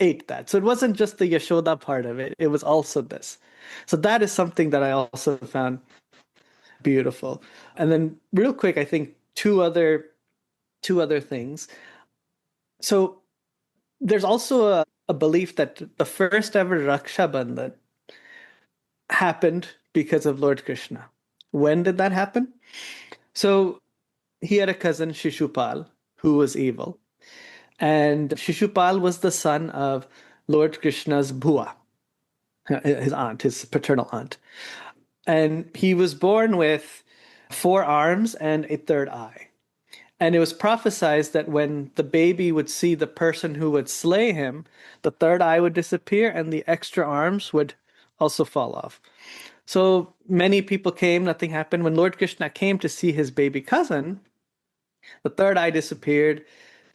ate that. So it wasn't just the Yashoda part of it, it was also this. So that is something that I also found beautiful. And then real quick, I think two other things. So there's also a belief that the first ever Raksha Bandhan happened because of Lord Krishna. When did that happen? So he had a cousin, Shishupal, who was evil. And Shishupal was the son of Lord Krishna's Bhua, his aunt, his paternal aunt. And he was born with 4 arms and a third eye. And it was prophesied that when the baby would see the person who would slay him, the third eye would disappear and the extra arms would also fall off. So many people came, nothing happened. When Lord Krishna came to see his baby cousin, the third eye disappeared,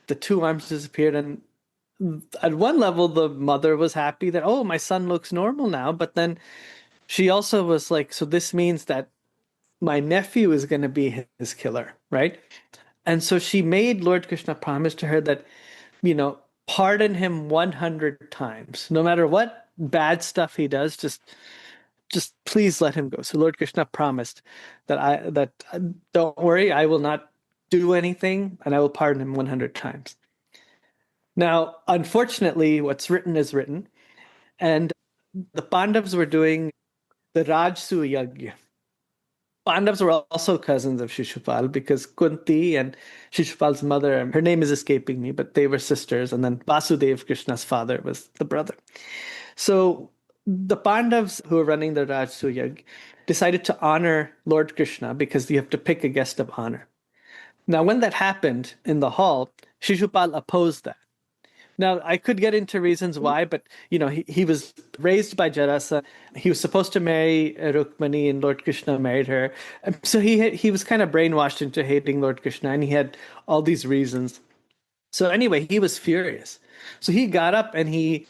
the 2 arms disappeared, and at one level, the mother was happy that, oh, my son looks normal now. But then she also was like, so this means that my nephew is going to be his killer, right? And so she made Lord Krishna promise to her that, pardon him 100 times. No matter what bad stuff he does, just please let him go. So Lord Krishna promised that don't worry, I will not do anything and I will pardon him 100 times. Now, unfortunately, what's written is written, and the Pandavas were doing the Rajsu Yagya. Pandavas were also cousins of Shishupal because Kunti and Shishupal's mother, her name is escaping me, but they were sisters, and then Vasudev, Krishna's father, was the brother. So the Pandavas who were running the Rajsu Yagya decided to honor Lord Krishna because you have to pick a guest of honor. Now, when that happened in the hall, Shishupal opposed that. Now, I could get into reasons why, but, he was raised by Jarasa. He was supposed to marry Rukmani, and Lord Krishna married her. So he was kind of brainwashed into hating Lord Krishna, and he had all these reasons. So anyway, he was furious. So he got up and he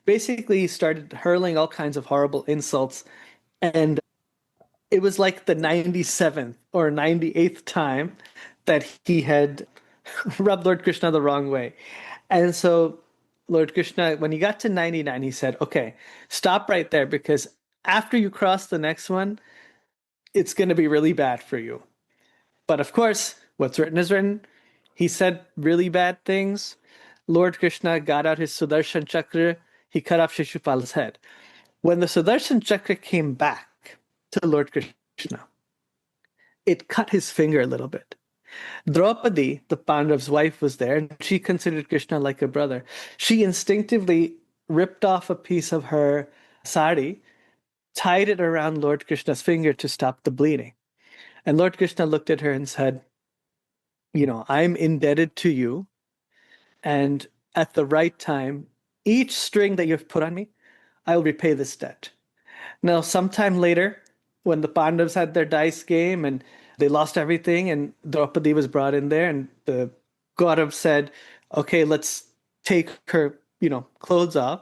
basically started hurling all kinds of horrible insults. And it was like the 97th or 98th time that he had rubbed Lord Krishna the wrong way. And so Lord Krishna, when he got to 99, he said, okay, stop right there, because after you cross the next one, it's going to be really bad for you. But of course, what's written is written. He said really bad things. Lord Krishna got out his Sudarshan Chakra. He cut off Shishupal's head. When the Sudarshan Chakra came back to Lord Krishna, it cut his finger a little bit. Draupadi, the Pandav's wife, was there, and she considered Krishna like a brother. She instinctively ripped off a piece of her sari, tied it around Lord Krishna's finger to stop the bleeding. And Lord Krishna looked at her and said, I'm indebted to you, and at the right time, each string that you've put on me, I'll repay this debt. Now, sometime later, when the Pandavas had their dice game and they lost everything, and Draupadi was brought in there, and the Gaurav said, okay, let's take her, clothes off.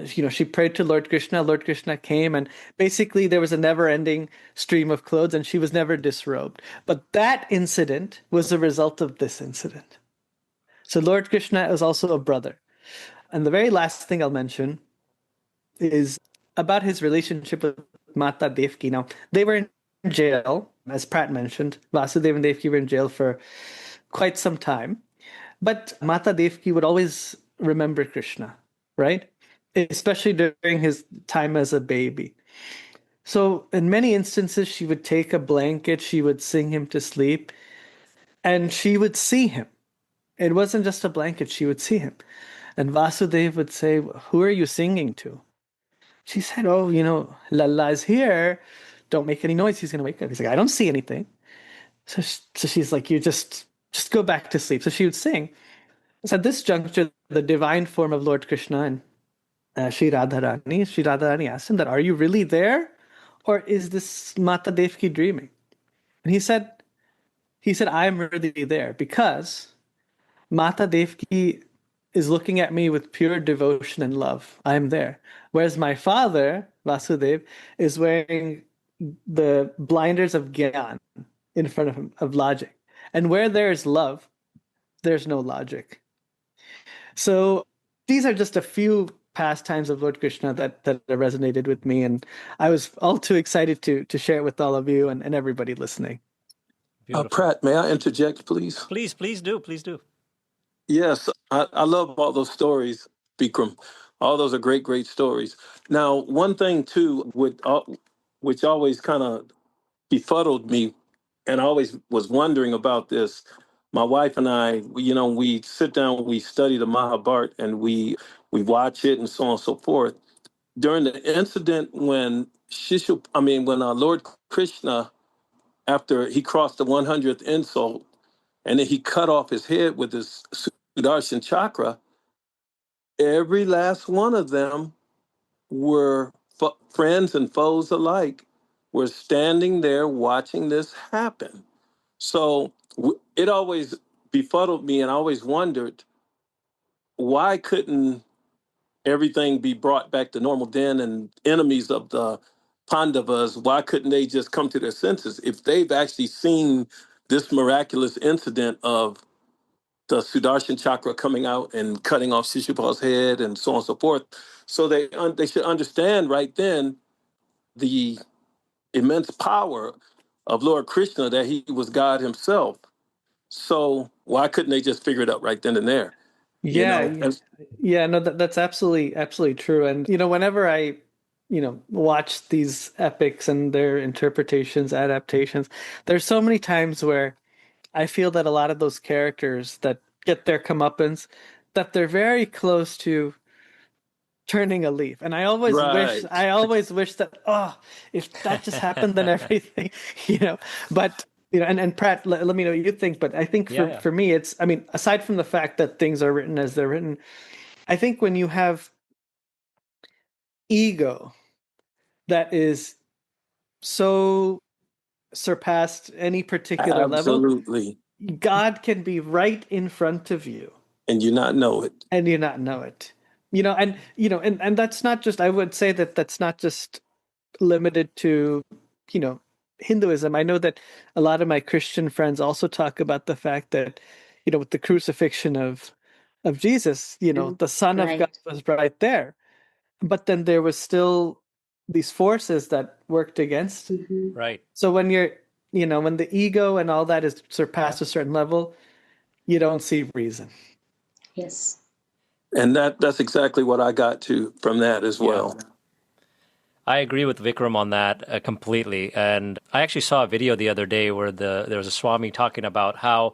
She prayed to Lord Krishna. Lord Krishna came, and basically there was a never-ending stream of clothes, and she was never disrobed. But that incident was a result of this incident. So Lord Krishna is also a brother. And the very last thing I'll mention is about his relationship with Mata Devki. Now, they were in jail, as Prat mentioned. Vasudeva and Devki were in jail for quite some time. But Mata Devki would always remember Krishna, right? Especially during his time as a baby. So in many instances, she would take a blanket, she would sing him to sleep, and she would see him. It wasn't just a blanket, she would see him. And Vasudeva would say, who are you singing to? She said, oh, Lalla is here. Don't make any noise. He's going to wake up. He's like, I don't see anything. So she's like, you just go back to sleep. So she would sing. So at this juncture, the divine form of Lord Krishna and Sri Radharani asked him that, are you really there? Or is this Mata Devki dreaming? And he said, I am really there because Mata Devki is looking at me with pure devotion and love. I am there. Whereas my father, Vasudev, is wearing the blinders of Gyan in front of him, of logic. And where there is love, there's no logic. So these are just a few pastimes of Lord Krishna that resonated with me. And I was all too excited to share it with all of you and everybody listening. Prat, may I interject, please? Please do. Yes, I love all those stories, Bikram. All those are great, great stories. Now, one thing too, which always kind of befuddled me, and I always was wondering about this. My wife and I, we sit down, we study the Mahabharata, and we watch it, and so on and so forth. During the incident when Lord Krishna, after he crossed the 100th insult, and then he cut off his head with his Sudarshan chakra, every last one of them were friends and foes alike, were standing there watching this happen. So it always befuddled me, and I always wondered, why couldn't everything be brought back to normal then, and enemies of the Pandavas, why couldn't they just come to their senses? If they've actually seen this miraculous incident of the Sudarshan chakra coming out and cutting off Shishupal's head and so on and so forth. So they should understand right then the immense power of Lord Krishna, that he was God himself. So why couldn't they just figure it out right then and there? No, that's absolutely true. And whenever I watch these epics and their interpretations, adaptations, there's so many times where I feel that a lot of those characters that get their comeuppance, that they're very close to turning a leaf. And I always wish that, if that just happened, then everything, but and Prat, let me know what you think. But I think for me, it's, aside from the fact that things are written as they're written, I think when you have ego that is so surpassed any particular level, God can be right in front of you, and you not know it. And that's not just, I would say that's not just limited to, Hinduism. I know that a lot of my Christian friends also talk about the fact that, with the crucifixion of Jesus, the Son of God was right there. But then there was still these forces that worked against. Right. So when when the ego and all that is surpassed a certain level, you don't see reason. Yes. And that's exactly what I got from that as well. I agree with Vikram on that completely. And I actually saw a video the other day where there was a Swami talking about how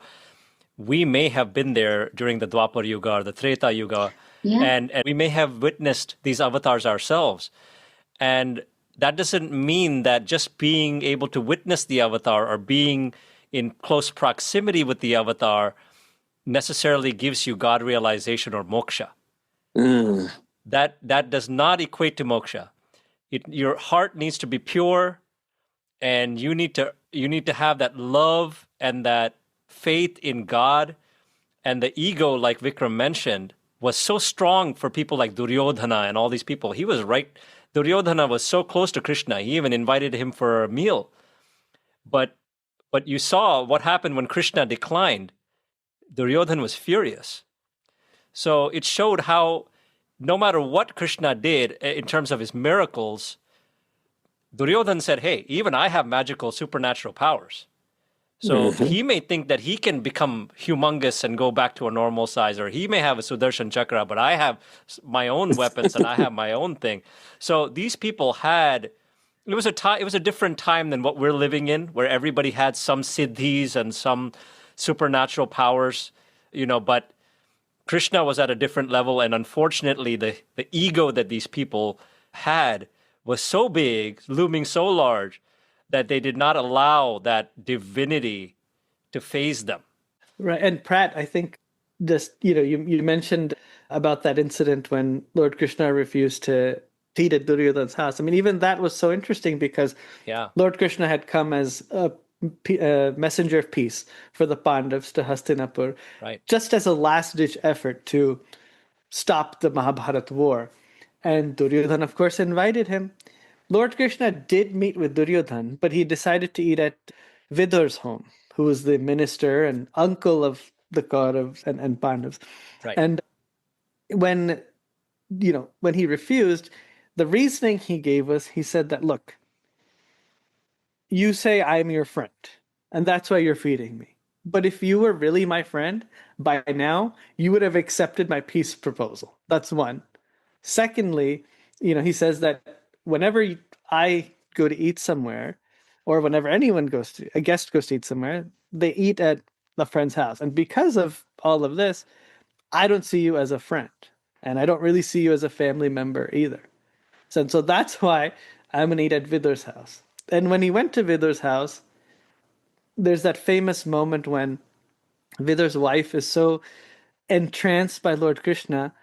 we may have been there during the Dwapar Yuga or the Treta Yuga, and we may have witnessed these avatars ourselves. And that doesn't mean that just being able to witness the avatar or being in close proximity with the avatar necessarily gives you God realization or moksha. That does not equate to moksha. Your heart needs to be pure, and you need to have that love and that faith in God. And the ego, like Vikram mentioned, was so strong for people like Duryodhana and all these people. He was right. Duryodhana was so close to Krishna. He even invited him for a meal. But you saw what happened when Krishna declined. Duryodhana was furious. So it showed how no matter what Krishna did in terms of his miracles, Duryodhana said, hey, even I have magical supernatural powers. So he may think that he can become humongous and go back to a normal size, or he may have a Sudarshan Chakra, but I have my own weapons and I have my own thing. So these people had, it was a different time than what we're living in, where everybody had some siddhis and some supernatural powers, but Krishna was at a different level. And unfortunately, the ego that these people had was so big, looming so large, that they did not allow that divinity to phase them. Right. And Prat, I think just, you mentioned about that incident when Lord Krishna refused to eat at Duryodhana's house. I mean, even that was so interesting because Yeah. Lord Krishna had come as a messenger of peace for the Pandavas to Hastinapur, Right. just as a last-ditch effort to stop the Mahabharata war. And Duryodhana, of course, invited him. Lord Krishna did meet with Duryodhana, but he decided to eat at Vidur's home, who was the minister and uncle of the Kauravas and Pandavas. Right. And when when he refused, the reasoning he gave was, he said that, look, you say I'm your friend, and that's why you're feeding me. But if you were really my friend, by now, you would have accepted my peace proposal. That's one. Secondly, he says that whenever I go to eat somewhere, or whenever a guest goes to eat somewhere, they eat at a friend's house. And because of all of this, I don't see you as a friend. And I don't really see you as a family member either. So that's why I'm going to eat at Vidur's house. And when he went to Vidur's house, there's that famous moment when Vidur's wife is so entranced by Lord Krishna,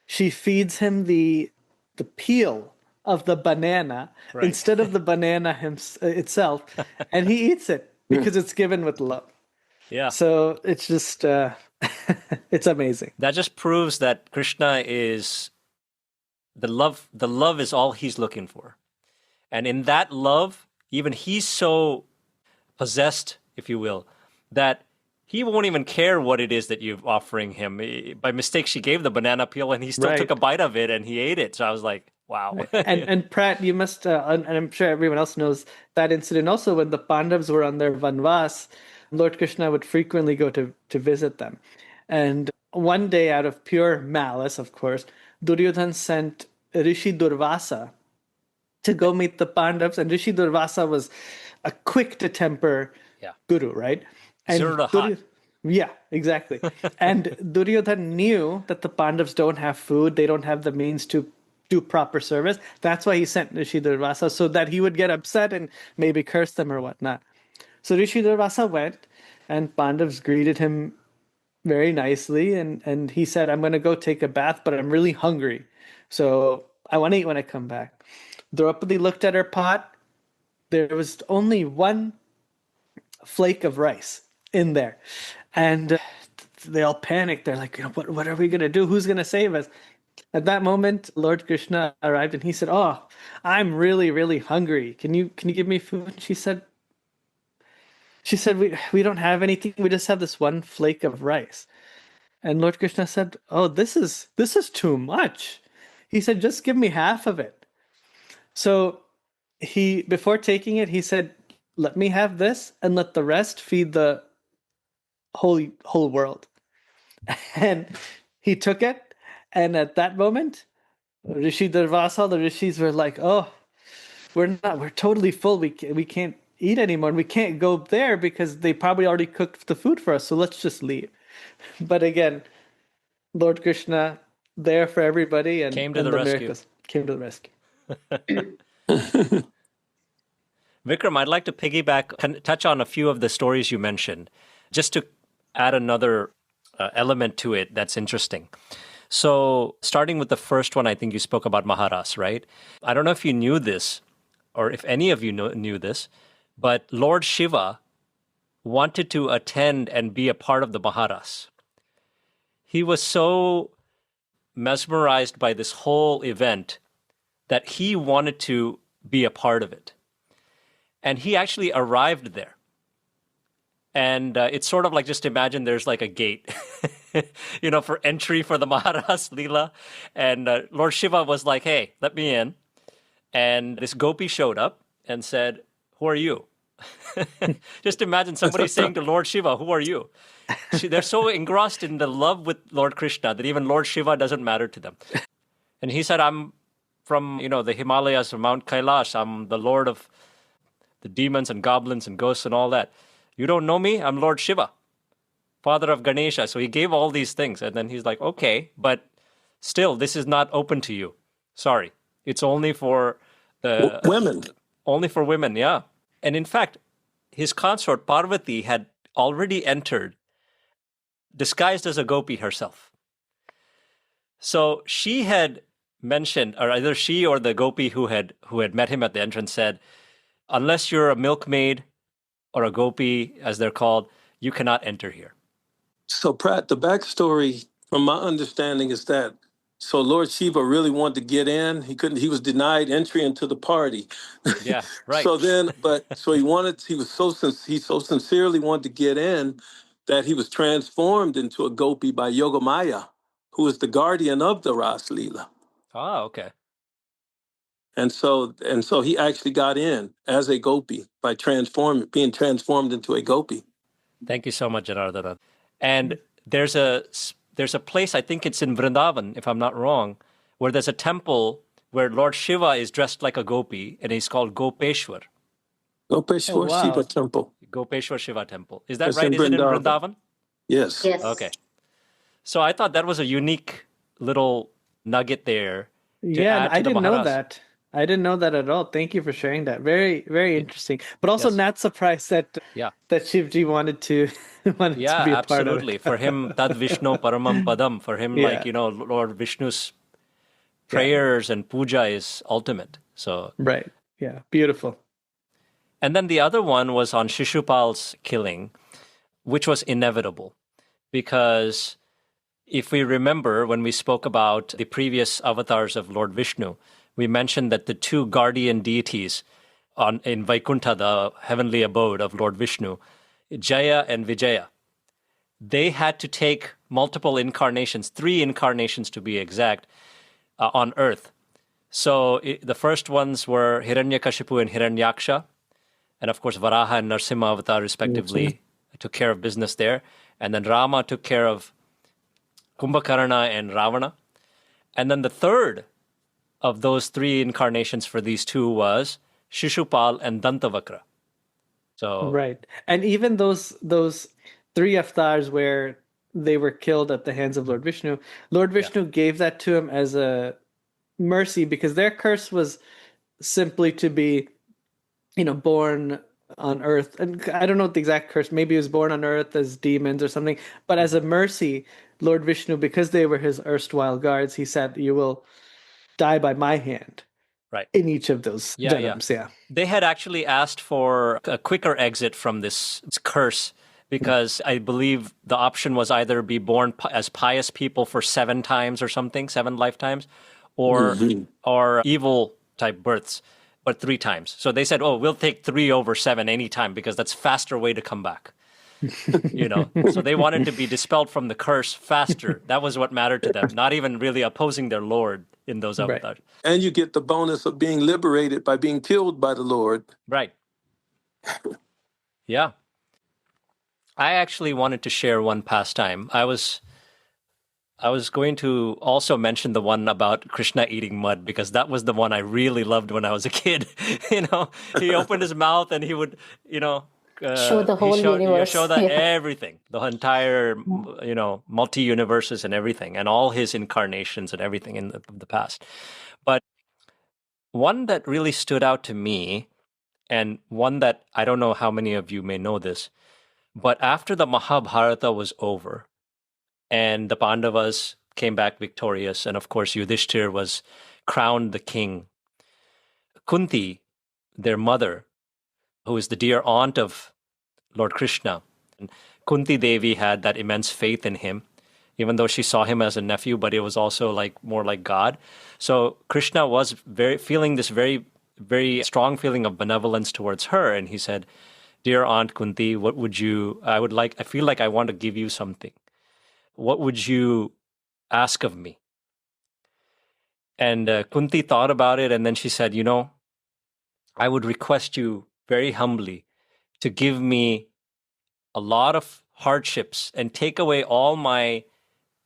she feeds him the peel of the banana Right. instead of the banana itself, and he eats it because it's given with love. Yeah. So it's just it's amazing. That just proves that Krishna is the love. The love is all he's looking for. And in that love, even he's so possessed, if you will, that he won't even care what it is that you're offering him. By mistake, she gave the banana peel and he still Right. took a bite of it and he ate it. So I was like, wow. And Prat, you must, and I'm sure everyone else knows that incident also, when the Pandavas were on their Vanvas, Lord Krishna would frequently go to visit them. And one day, out of pure malice, of course, Duryodhana sent Rishi Durvasa to go meet the Pandavas, and Rishi Durvasa was a quick to temper Yeah. guru, right? And Zero to hot. Yeah, exactly. And Duryodhana knew that the Pandavas don't have food, they don't have the means to do proper service. That's why he sent Rishi Durvasa, so that he would get upset and maybe curse them or whatnot. So Rishi Durvasa went, and Pandavas greeted him very nicely, and he said, I'm going to go take a bath, but I'm really hungry, so I want to eat when I come back. Draupadi looked at her pot. There was only one flake of rice in there, and they all panicked. They're like, what are we going to do? Who's going to save us? At that moment, Lord Krishna arrived, and he said, oh, I'm really, really hungry. Can you give me food? And she said, we don't have anything. We just have this one flake of rice. And Lord Krishna said, oh, this is too much. He said, just give me half of it. So before taking it, he said, let me have this and let the rest feed the whole world. And he took it. And at that moment, Rishi Durvasa, the rishis were like, oh, we're totally full. We can't eat anymore. And we can't go there because they probably already cooked the food for us. So let's just leave. But again, Lord Krishna there for everybody, and Came to the rescue. Miracles came to the rescue. Vikram, I'd like to touch on a few of the stories you mentioned, just to add another element to it that's interesting. So starting with the first one, I think you spoke about Maharas, right? I don't know if you knew this, or if any of you knew this, but Lord Shiva wanted to attend and be a part of the Maharas. He was so mesmerized by this whole event that he wanted to be a part of it. And he actually arrived there. And it's sort of like, just imagine there's like a gate, for entry for the Maharas Leela. And Lord Shiva was like, hey, let me in. And this gopi showed up and said, who are you? Just imagine somebody saying to Lord Shiva, who are you? They're so engrossed in the love with Lord Krishna that even Lord Shiva doesn't matter to them. And he said, I'm from, the Himalayas, from Mount Kailash. I'm the lord of the demons and goblins and ghosts and all that. You don't know me? I'm Lord Shiva, father of Ganesha. So he gave all these things. And then he's like, okay, but still, this is not open to you. Sorry. It's only for the women. Only for women, yeah. And in fact, his consort Parvati had already entered disguised as a gopi herself. So she had mentioned, or either she or the gopi who had met him at the entrance said, unless you're a milkmaid or a gopi, as they're called, you cannot enter here. So, Prat, the backstory, from my understanding, is that so Lord Shiva really wanted to get in. He couldn't. He was denied entry into the party. Yeah, right. So then, so he wanted. He so sincerely wanted to get in that he was transformed into a gopi by Yogamaya, who is the guardian of the Ras Leela. Ah, okay. And so he actually got in as a gopi by being transformed into a gopi. Thank you so much, Janardana. And there's a place, I think it's in Vrindavan, if I'm not wrong, where there's a temple where Lord Shiva is dressed like a gopi, and he's called Gopeshwar. Gopeshwar Shiva Temple. Gopeshwar Shiva Temple. Is that It's right? in Is it in Vrindavan. Vrindavan? Yes. Yes. Okay. So I thought that was a unique little nugget there. Yeah, I didn't know that. I didn't know that at all. Thank you for sharing that. Very, very interesting. But also not surprised that Shivji wanted to be a part of it. Absolutely. For him, Tad Vishnu Paramam Padam. For him, Lord Vishnu's prayers and puja is ultimate. So right. Yeah. Beautiful. And then the other one was on Shishupal's killing, which was inevitable. Because if we remember when we spoke about the previous avatars of Lord Vishnu, we mentioned that the two guardian deities in Vaikuntha, the heavenly abode of Lord Vishnu, Jaya and Vijaya, they had to take multiple incarnations, 3 incarnations to be exact, on earth. So the first ones were Hiranyakashipu and Hiranyaksha, and of course Varaha and Narsimha avatar respectively took care of business there. And then Rama took care of Kumbhakarna and Ravana. And then the third of those 3 incarnations for these two was Shishupal and Dantavakra. So right. And even those 3 avatars where they were killed at the hands of Lord Vishnu gave that to him as a mercy, because their curse was simply to be, born on earth. And I don't know the exact curse. Maybe he was born on earth as demons or something. But as a mercy, Lord Vishnu, because they were his erstwhile guards, he said, you will die by my hand. Right. In each of those janamas. Yeah. They had actually asked for a quicker exit from this curse, because I believe the option was either be born as pious people for 7 times or something, 7 lifetimes, or evil type births, but 3 times. So they said, we'll take 3 over 7 anytime, because that's faster way to come back. So they wanted to be dispelled from the curse faster. That was what mattered to them, not even really opposing their Lord in those avatars. Right. And you get the bonus of being liberated by being killed by the Lord. Right. Yeah. I actually wanted to share one pastime. I was going to also mention the one about Krishna eating mud, because that was the one I really loved when I was a kid. He opened his mouth and he would, show the whole universe. Show everything, the entire, multi-universes and everything, and all his incarnations and everything in the past. But one that really stood out to me, and one that I don't know how many of you may know this, but after the Mahabharata was over and the Pandavas came back victorious, and of course Yudhishthir was crowned the king, Kunti, their mother, who is the dear aunt of Lord Krishna, and Kunti Devi had that immense faith in him, even though she saw him as a nephew, but it was also more like God. So Krishna was feeling this very, very strong feeling of benevolence towards her, and he said, "Dear Aunt Kunti, I feel like I want to give you something. What would you ask of me?" And Kunti thought about it, and then she said, I would request you very humbly to give me a lot of hardships and take away all my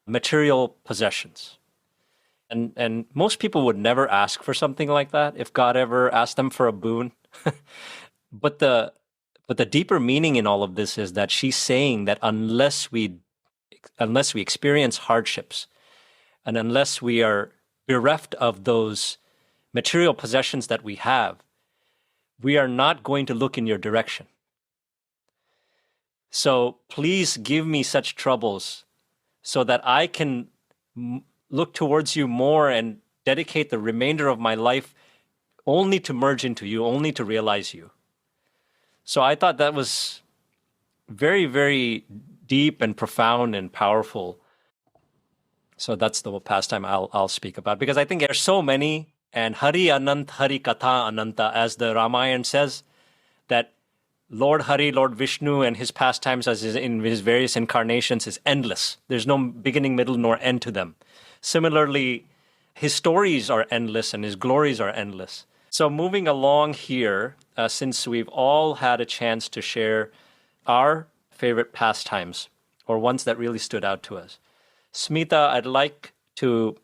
material possessions. And most people would never ask for something like that if God ever asked them for a boon. But the deeper meaning in all of this is that she's saying that unless we experience hardships, and unless we are bereft of those material possessions that we have, we are not going to look in your direction. So please give me such troubles so that I can look towards you more and dedicate the remainder of my life only to merge into you, only to realize you. So I thought that was very, very deep and profound and powerful. So that's the pastime I'll speak about, because I think there's so many, and Hari Anant, Hari Katha Ananta, as the Ramayana says, that Lord Hari, Lord Vishnu, and his pastimes as in his various incarnations is endless. There's no beginning, middle, nor end to them. Similarly, his stories are endless and his glories are endless. So moving along here, since we've all had a chance to share our favorite pastimes, or ones that really stood out to us, Smitha, I'd like to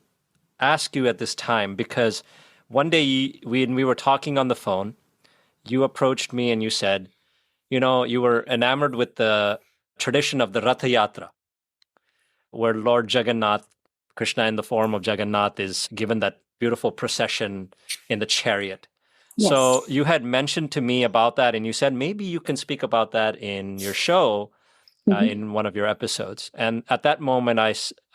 ask you at this time, because one day when we were talking on the phone, you approached me and you said, you were enamored with the tradition of the Ratha Yatra, where Lord Jagannath, Krishna in the form of Jagannath, is given that beautiful procession in the chariot. Yes. So you had mentioned to me about that, and you said maybe you can speak about that in your show, in one of your episodes. And at that moment,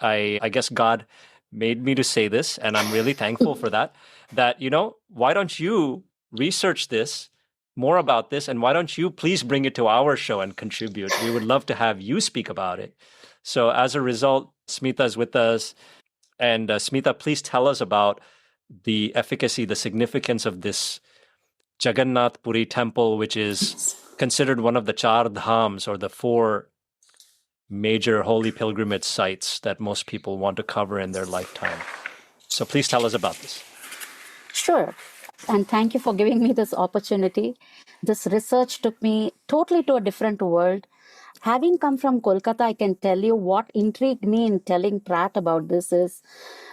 I guess God made me to say this, and I'm really thankful for that, why don't you research this, more about this, and why don't you please bring it to our show and contribute? We would love to have you speak about it. So as a result, Smitha is with us. And Smitha, please tell us about the efficacy, the significance of this Jagannath Puri temple, which is considered one of the Char Dhams, or the 4 major holy pilgrimage sites that most people want to cover in their lifetime. So please tell us about this. Sure. And thank you for giving me this opportunity. This research took me totally to a different world. Having come from Kolkata, I can tell you what intrigued me in telling Prat about this is,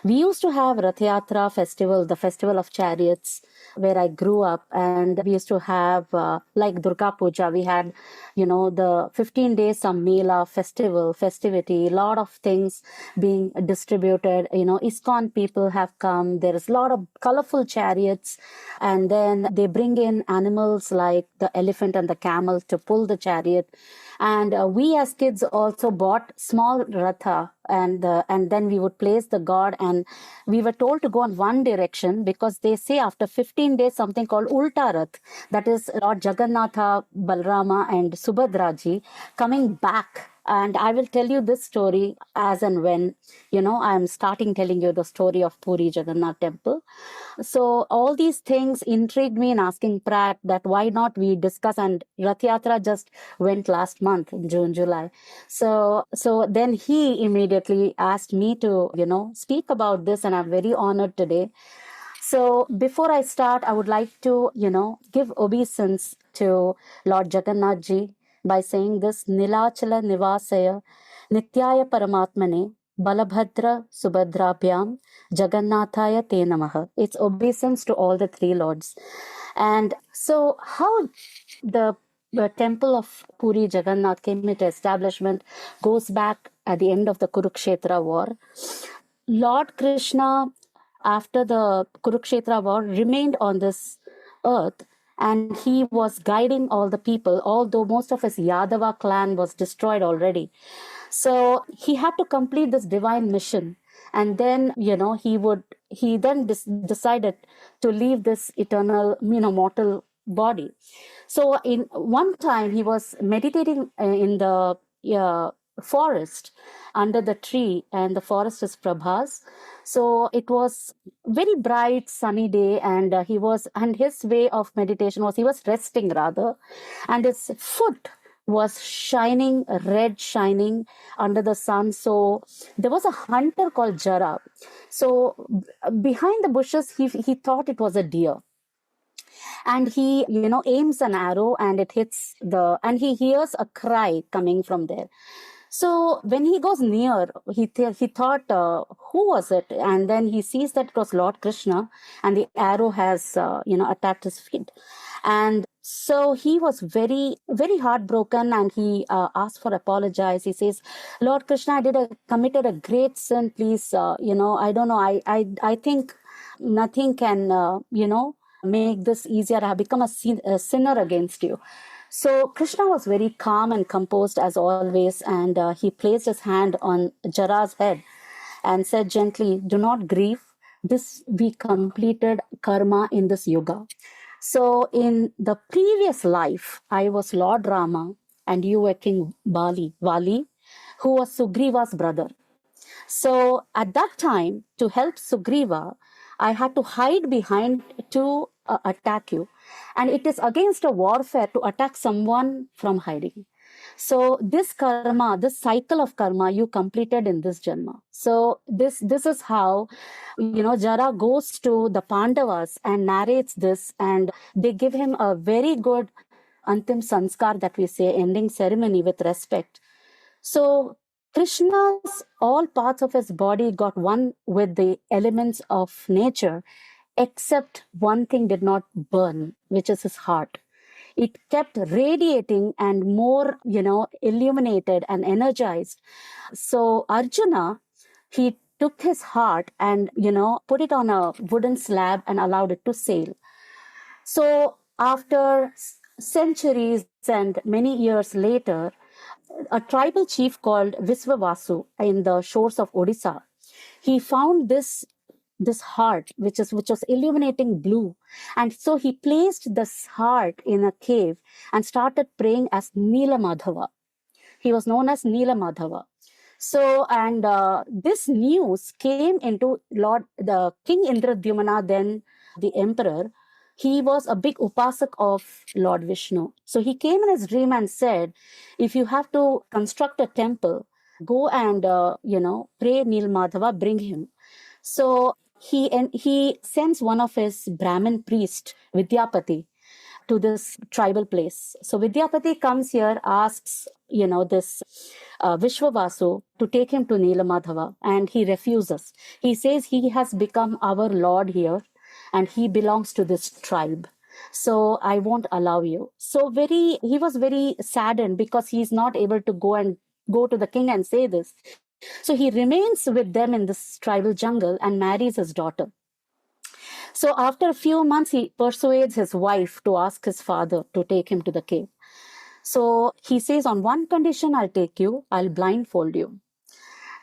we used to have Rath Yatra festival, the festival of chariots, where I grew up, and we used to have like Durga Puja. We had, the 15 days some Mela festivity, lot of things being distributed. ISKCON people have come. There is a lot of colorful chariots, and then they bring in animals like the elephant and the camel to pull the chariot. And we as kids also bought small ratha, and then we would place the god, and we were told to go in one direction, because they say after 15 days something called Ulta Rath, that is Lord Jagannatha, Balrama and Subhadraji coming back. And I will tell you this story as and when, I'm starting telling you the story of Puri Jagannath Temple. So all these things intrigued me in asking Prat that why not we discuss, and Rath Yatra just went last month, June, July. So then he immediately asked me to, speak about this, and I'm very honored today. So before I start, I would like to, give obeisance to Lord Jagannath Ji by saying this: Nilachala Nivasaya Nityaya Paramatmane Balabhadra Subhadrabhyam Jagannathaya Te Namaha. It's obeisance to all the 3 lords. And so how the temple of Puri Jagannath came into establishment goes back at the end of the Kurukshetra war. Lord Krishna, after the Kurukshetra war, remained on this earth, and he was guiding all the people, although most of his Yadava clan was destroyed already. So he had to complete this divine mission. And then, he then decided to leave this eternal, mortal body. So in one time he was meditating in the forest under the tree, and the forest is Prabhas. So it was very bright sunny day, and his way of meditation was, he was resting rather, and his foot was shining under the sun. So there was a hunter called Jara. So behind the bushes, he thought it was a deer. And he, aims an arrow, and it hits and he hears a cry coming from there. So when he goes near, he thought, who was it? And then he sees that it was Lord Krishna, and the arrow has, attacked his feet. And so he was very, very heartbroken, and he asked for apologize. He says, Lord Krishna, I committed a great sin. Please, I don't know. I think nothing can, make this easier. I have become a sinner against you. So Krishna was very calm and composed as always, and he placed his hand on Jara's head and said gently, "Do not grieve. This we completed karma in this yuga. So in the previous life, I was Lord Rama and you were King Vali, who was Sugriva's brother. So at that time, to help Sugriva, I had to hide behind to attack you. And it is against a warfare to attack someone from hiding. So this karma, this cycle of karma, you completed in this janma. So this is how, Jara goes to the Pandavas and narrates this, and they give him a very good antim sanskar, that we say, ending ceremony with respect. So Krishna's all parts of his body got one with the elements of nature, except one thing did not burn, which is his heart. It kept radiating and more, illuminated and energized. So Arjuna, he took his heart and, put it on a wooden slab and allowed it to sail. So after centuries and many years later, a tribal chief called Visvavasu in the shores of Odisha, he found this heart which was illuminating blue, and so he placed this heart in a cave and started praying as Nila Madhava. He was known as Nila Madhava. So, and this news came into the King Indradyumna, then the emperor. He was a big upasak of Lord Vishnu. So he came in his dream and said, if you have to construct a temple, go and, pray Nil Madhava, bring him. So he sends one of his Brahmin priest, Vidyapati, to this tribal place. So Vidyapati comes here, asks, this Vishwavasu to take him to Nilamadhava, and he refuses. He says he has become our lord here and he belongs to this tribe. So I won't allow you. So he was very saddened because he's not able to go to the king and say this. So he remains with them in this tribal jungle and marries his daughter. So after a few months, he persuades his wife to ask his father to take him to the cave. So he says, on one condition, I'll take you, I'll blindfold you.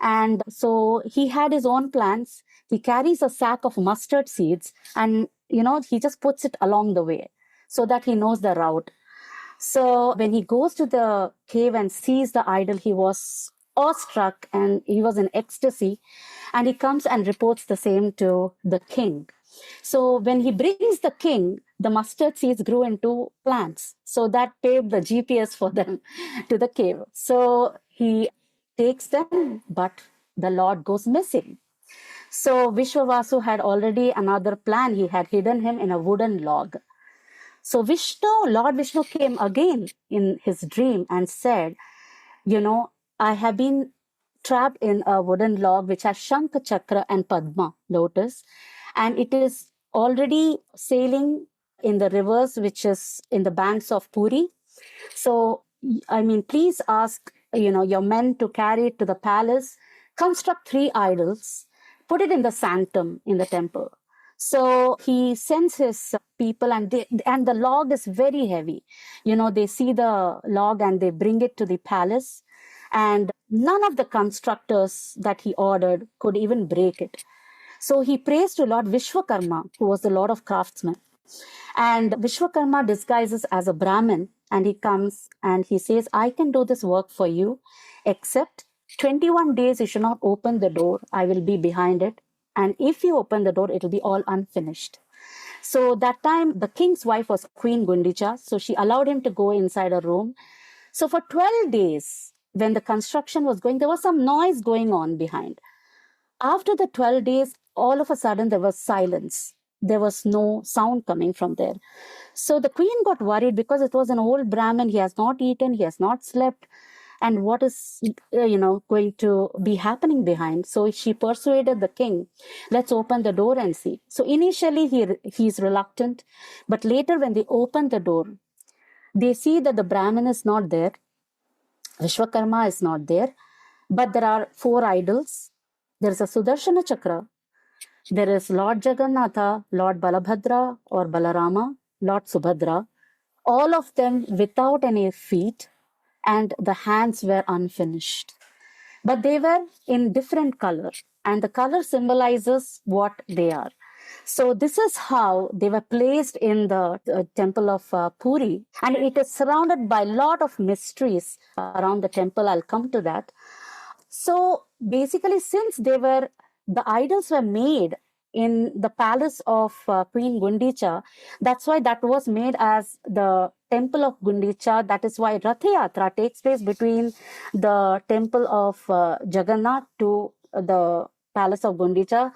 And so he had his own plans. He carries a sack of mustard seeds and, he just puts it along the way so that he knows the route. So when he goes to the cave and sees the idol, he was awestruck and he was in ecstasy. And he comes and reports the same to the king. So when he brings the king, the mustard seeds grew into plants. So that paved the GPS for them to the cave. So he takes them, but the Lord goes missing. So Vishwavasu had already another plan. He had hidden him in a wooden log. So Lord Vishnu came again in his dream and said, I have been trapped in a wooden log which has Shankha, Chakra and Padma, lotus, and it is already sailing in the rivers which is in the banks of Puri. So, please ask, your men to carry it to the palace, construct 3 idols, put it in the sanctum in the temple. So he sends his people and the log is very heavy. They see the log and they bring it to the palace, and none of the constructors that he ordered could even break it. So he prays to Lord Vishwakarma, who was the Lord of craftsmen. And Vishwakarma disguises as a Brahmin, and he comes and he says, I can do this work for you, except 21 days you should not open the door. I will be behind it. And if you open the door, it will be all unfinished. So that time, the king's wife was Queen Gundicha. So she allowed him to go inside a room. So for 12 days, when the construction was going, there was some noise going on behind. After the 12 days, all of a sudden, there was silence. There was no sound coming from there. So the queen got worried because it was an old Brahmin. He has not eaten, he has not slept. And what is, going to be happening behind? So she persuaded the king, let's open the door and see. So initially he's reluctant, but later when they open the door, they see that the Brahmin is not there. Vishwakarma is not there, but there are 4 idols. There is a Sudarshana Chakra. There is Lord Jagannatha, Lord Balabhadra or Balarama, Lord Subhadra, all of them without any feet, and the hands were unfinished. But they were in different color, and the color symbolizes what they are. So this is how they were placed in the temple of Puri, and it is surrounded by a lot of mysteries around the temple. I'll come to that. So basically, since the idols were made in the palace of Queen Gundicha, that's why that was made as the temple of Gundicha. That is why Rath Yatra takes place between the temple of Jagannath to the palace of Gundicha.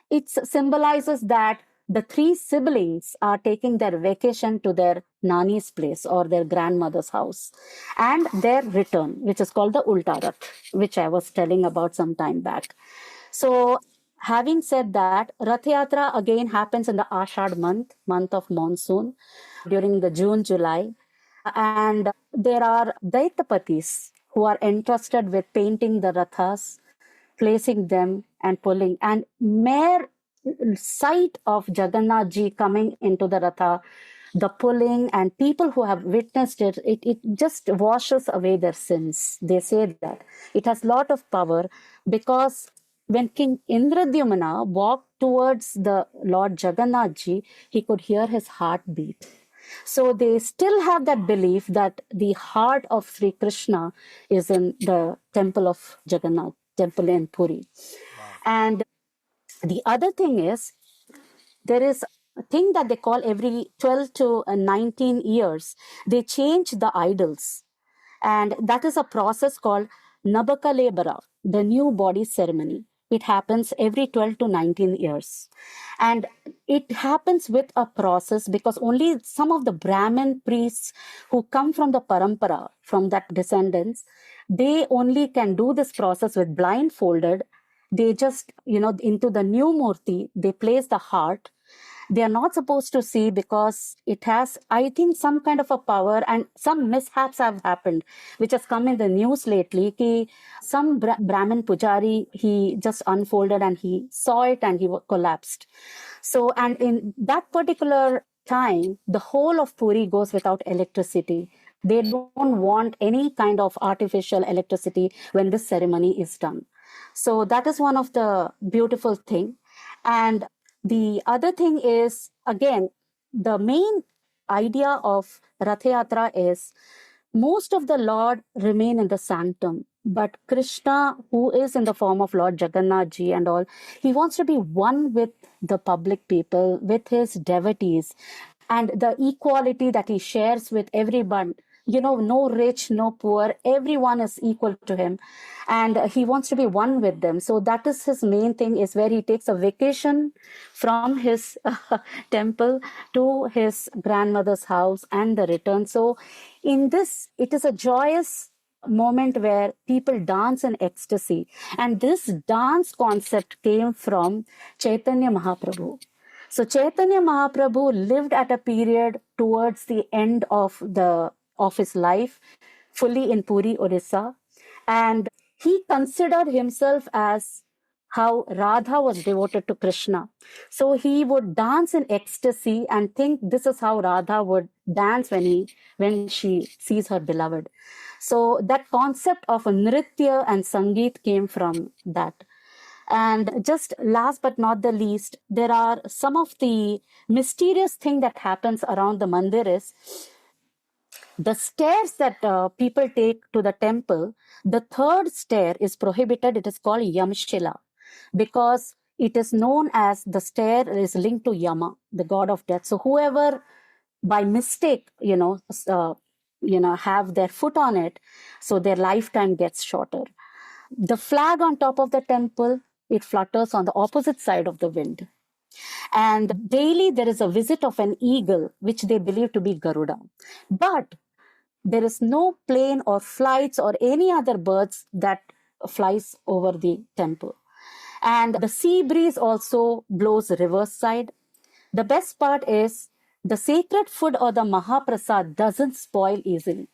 It symbolizes that the three siblings are taking their vacation to their nani's place or their grandmother's house, and their return, which is called the Ulta Rath, which I was telling about some time back. So, having said that, Rath Yatra again happens in the Ashad month of monsoon, during the June, July. And there are Daitapatis who are entrusted with painting the Rathas, placing them and pulling. And mere sight of Jagannath ji coming into the Ratha, the pulling, and people who have witnessed it just washes away their sins. They say that it has lot of power, because when King Indradyumna walked towards the Lord Jagannath ji, he could hear his heartbeat. So they still have that belief that the heart of Sri Krishna is in the temple of Jagannath, temple in Puri. Wow. And the other thing is, there is a thing that they call every 12 to 19 years, they change the idols. And that is a process called Nabakalebara, the new body ceremony. It happens every 12 to 19 years. And it happens with a process, because only some of the Brahmin priests who come from the parampara, from that descendants, they only can do this process with blindfolded. They just, into the new murti, they place the heart. They are not supposed to see, because it has, I think, some kind of a power, and some mishaps have happened, which has come in the news lately. Ki some Brahmin pujari, he just unfolded and he saw it and he collapsed. So, and in that particular time, the whole of Puri goes without electricity. They don't want any kind of artificial electricity when this ceremony is done. So that is one of the beautiful thing. And the other thing is, again, the main idea of Rath Yatra is most of the Lord remain in the sanctum, but Krishna, who is in the form of Lord Jagannath ji and all, he wants to be one with the public people, with his devotees, and the equality that he shares with everyone. No rich, no poor, everyone is equal to him, and he wants to be one with them. So that is his main thing, is where he takes a vacation from his temple to his grandmother's house and the return. So in this, it is a joyous moment where people dance in ecstasy, and this dance concept came from Chaitanya Mahaprabhu. So Chaitanya Mahaprabhu lived at a period towards the end of his life, fully in Puri, Orissa. And he considered himself as how Radha was devoted to Krishna. So he would dance in ecstasy and think this is how Radha would dance when she sees her beloved. So that concept of a nritya and sangeet came from that. And just last but not the least, there are some of the mysterious thing that happens around the mandir is the stairs that people take to the temple. The third stair is prohibited. It is called Yamshila, because it is known as the stair is linked to Yama, the god of death. So whoever by mistake, have their foot on it, so their lifetime gets shorter. The flag on top of the temple, it flutters on the opposite side of the wind. And daily there is a visit of an eagle, which they believe to be Garuda. But there is no plane or flights or any other birds that flies over the temple. And the sea breeze also blows reverse side. The best part is the sacred food or the Mahaprasad doesn't spoil easily.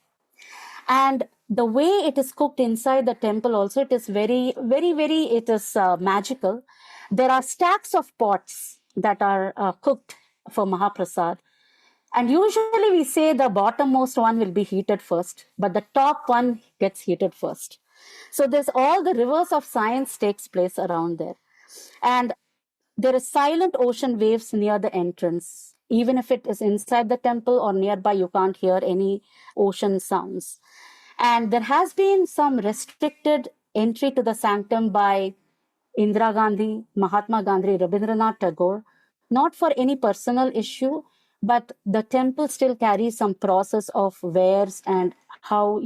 And the way it is cooked inside the temple also, it is very, very, very, it is magical. There are stacks of pots that are cooked for Mahaprasad. And usually we say the bottommost one will be heated first, but the top one gets heated first. So there's all the rivers of science takes place around there. And there is silent ocean waves near the entrance. Even if it is inside the temple or nearby, you can't hear any ocean sounds. And there has been some restricted entry to the sanctum by Indira Gandhi, Mahatma Gandhi, Rabindranath Tagore, not for any personal issue, but the temple still carries some process of wears and how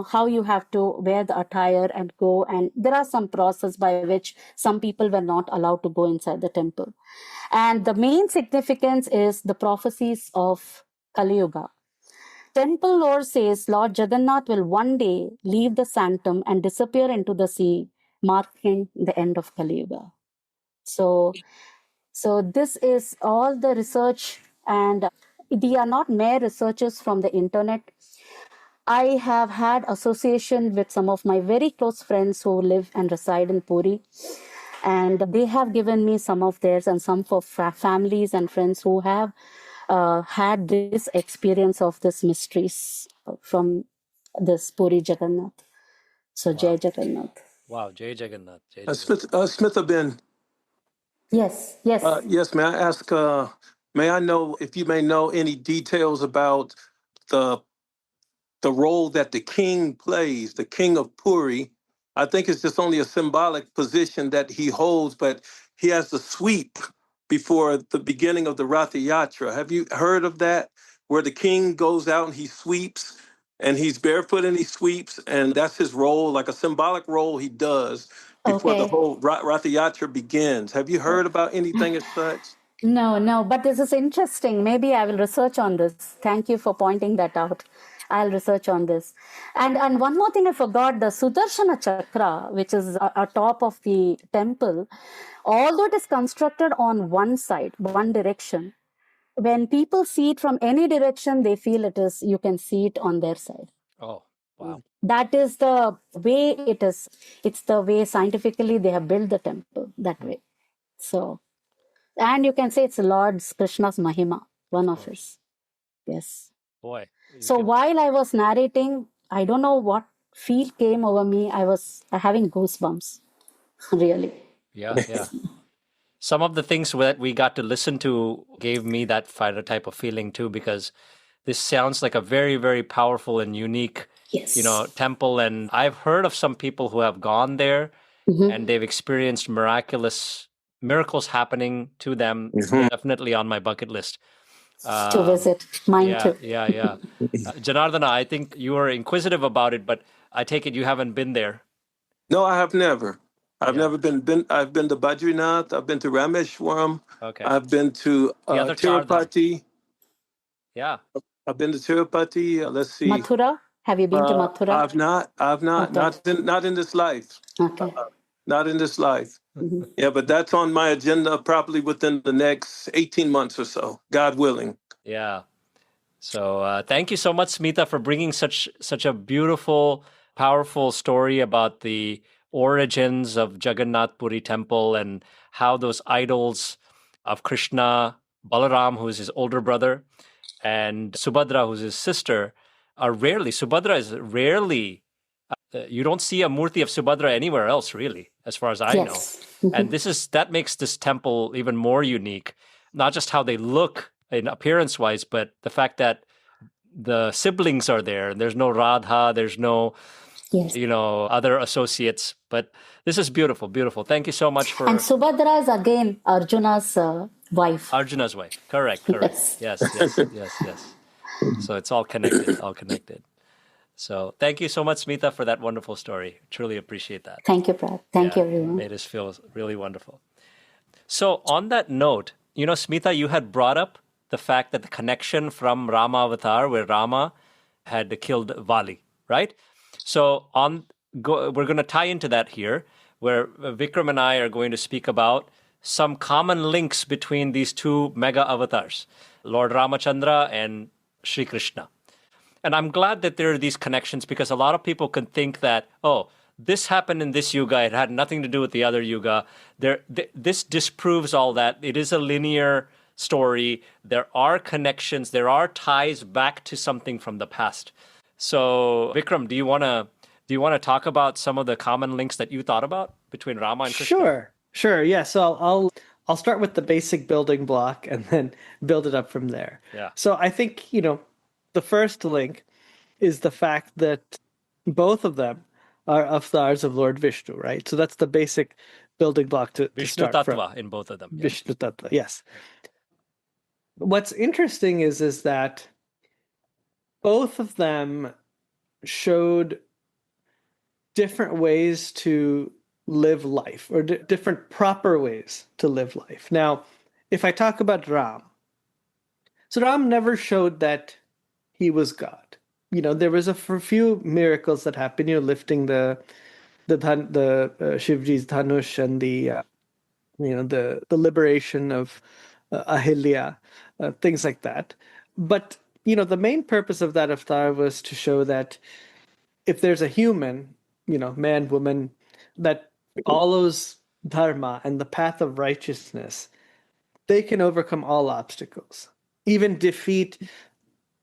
how you have to wear the attire and go. And there are some process by which some people were not allowed to go inside the temple. And the main significance is the prophecies of Kali Yuga. Temple lore says Lord Jagannath will one day leave the sanctum and disappear into the sea, marking the end of Kali Yuga. So this is all the research, and they are not mere researchers from the internet. I have had association with some of my very close friends who live and reside in Puri, and they have given me some of theirs and some for families and friends who have had this experience of this mysteries from this Puri Jagannath. So Wow. Jai Jagannath. Wow, Jai Jagannath. Jai Smith, Jagannath. Smith, Ben. Yes, yes. Yes, may I ask, may I know if you may know any details about the the role that the king plays, the king of Puri? I think it's just only a symbolic position that he holds, but he has the sweep before the beginning of the Ratha Yatra. Have you heard of that? Where the king goes out and he sweeps, and he's barefoot and he sweeps, and that's his role, like a symbolic role he does before the Okay. whole Ratha Yatra begins. Have you heard about anything as such? No, but this is interesting. Maybe I will research on this. Thank you for pointing that out. I'll research on this. And one more thing I forgot, the Sudarshana Chakra, which is atop of the temple, although it is constructed on one side, one direction, when people see it from any direction, they feel you can see it on their side. Oh, wow. That is the way it is. It's the way scientifically they have built the temple that way. So, and you can say it's Lord Krishna's Mahima, one of his. Yes. Boy. So while I was narrating, I don't know what feel came over me. I was having goosebumps, really. Yeah. Some of the things that we got to listen to gave me that type of feeling too, because this sounds like a very, very powerful and unique, temple. And I've heard of some people who have gone there and they've experienced miracles happening to them. Definitely on my bucket list. To visit. Mine too. Yeah. Janardana, I think you are inquisitive about it, but I take it you haven't been there. No, I have never. I've never been. I've been to Badrinath. I've been to Rameshwaram. Okay. I've been to Tirupati. Yeah. I've been to Tirupati. Let's see. Mathura? Have you been to Mathura? I've not. Okay. Not in this life. Okay. Not in this life. Yeah, but that's on my agenda probably within the next 18 months or so, God willing. Yeah. So thank you so much, Smitha, for bringing such a beautiful, powerful story about the origins of Jagannath Puri temple and how those idols of Krishna, Balaram, who is his older brother, and Subhadra, who's his sister, Subhadra is rarely, you don't see a murti of Subhadra anywhere else, really, as far as I know. And that makes this temple even more unique, not just how they look in appearance-wise, but the fact that the siblings are there. There's no Radha, there's no, other associates. But this is beautiful, beautiful. Thank you so much for... And Subhadra is again Arjuna's wife. Arjuna's wife. Correct. Yes. So it's all connected, So thank you so much, Smitha, for that wonderful story. Truly appreciate that. Thank you, Prat. Thank you, everyone. Made us feel really wonderful. So on that note, Smitha, you had brought up the fact that the connection from Rama Avatar, where Rama had killed Vali, right? So we're going to tie into that here, where Vikram and I are going to speak about some common links between these two mega avatars, Lord Ramachandra and Shri Krishna. And I'm glad that there are these connections, because a lot of people can think that, this happened in this yuga, it had nothing to do with the other yuga. This disproves all that. It is a linear story, there are connections, there are ties back to something from the past. So, Vikram, do you want to talk about some of the common links that you thought about between Rama and Krishna? Sure. Yeah. So I'll start with the basic building block and then build it up from there. Yeah. So I think, the first link is the fact that both of them are avatars of Lord Vishnu, right? So that's the basic building block to Vishnu start from. Tattva in both of them. Yeah. Vishnu Tattva, yes. What's interesting is that both of them showed different ways to live life, or different proper ways to live life. Now, if I talk about Ram, so Ram never showed that he was God. There was a few miracles that happened, lifting the Shivji's Dhanush and the liberation of Ahilya, things like that. But the main purpose of that avatar was to show that if there's a human, man, woman, that follows dharma and the path of righteousness, they can overcome all obstacles, even defeat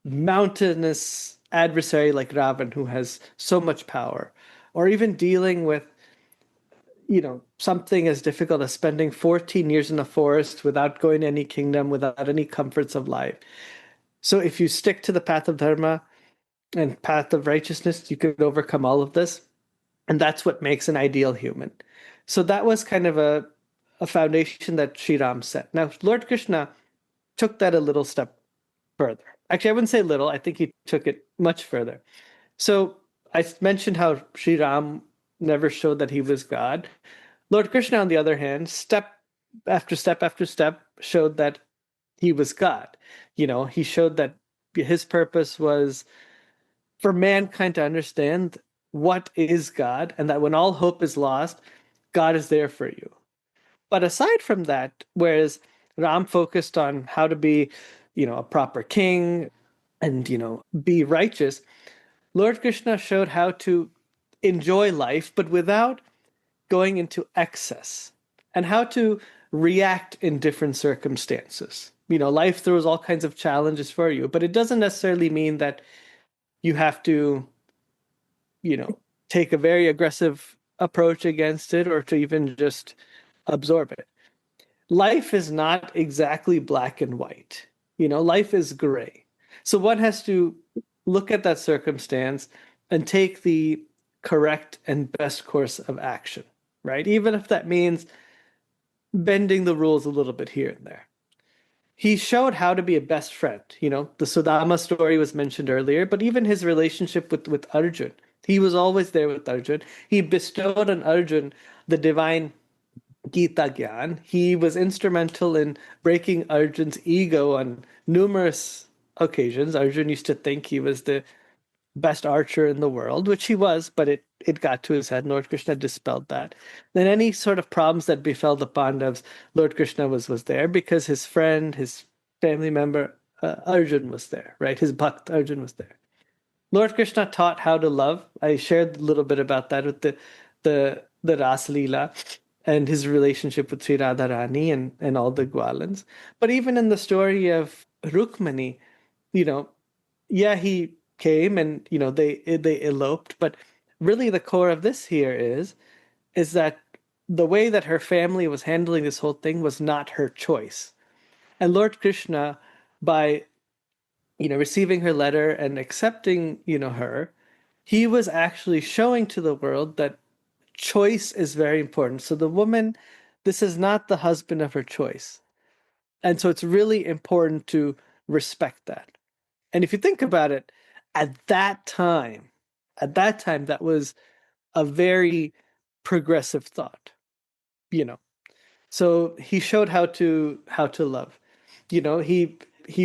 mountainous adversary like Ravan, who has so much power, or even dealing with something as difficult as spending 14 years in a forest without going to any kingdom, without any comforts of life. So if you stick to the path of dharma and path of righteousness, you could overcome all of this. And that's what makes an ideal human. So that was kind of a foundation that Sri Ram set. Now, Lord Krishna took that a little step further. Actually, I wouldn't say little. I think he took it much further. So I mentioned how Sri Ram never showed that he was God. Lord Krishna, on the other hand, step after step after step, showed that he was God. He showed that his purpose was for mankind to understand what is God, and that when all hope is lost, God is there for you. But aside from that, whereas Ram focused on how to be, a proper king and, be righteous, Lord Krishna showed how to enjoy life, but without going into excess, and how to react in different circumstances. Life throws all kinds of challenges for you, but it doesn't necessarily mean that you have to, take a very aggressive approach against it, or to even just absorb it. Life is not exactly black and white. Life is gray. So one has to look at that circumstance and take the correct and best course of action, right? Even if that means bending the rules a little bit here and there. He showed how to be a best friend. The Sudama story was mentioned earlier, but even his relationship with Arjun, he was always there with Arjun. He bestowed on Arjun the divine Gita Gyan. He was instrumental in breaking Arjun's ego on numerous occasions. Arjun used to think he was the best archer in the world, which he was, but it got to his head. Lord Krishna dispelled that. Then any sort of problems that befell the Pandavas, Lord Krishna was there because his friend, his family member, Arjun was there, right? His bhakt Arjun was there. Lord Krishna taught how to love. I shared a little bit about that with the Ras Leela and his relationship with Sri Radharani and all the Gwalans. But even in the story of Rukmani, he came and they eloped, but really the core of this here is that the way that her family was handling this whole thing was not her choice. And Lord Krishna, by receiving her letter and accepting her, he was actually showing to the world that choice is very important. So the woman, this is not the husband of her choice. And so it's really important to respect that. And if you think about it, at that time, that was a very progressive thought, So he showed how to love. He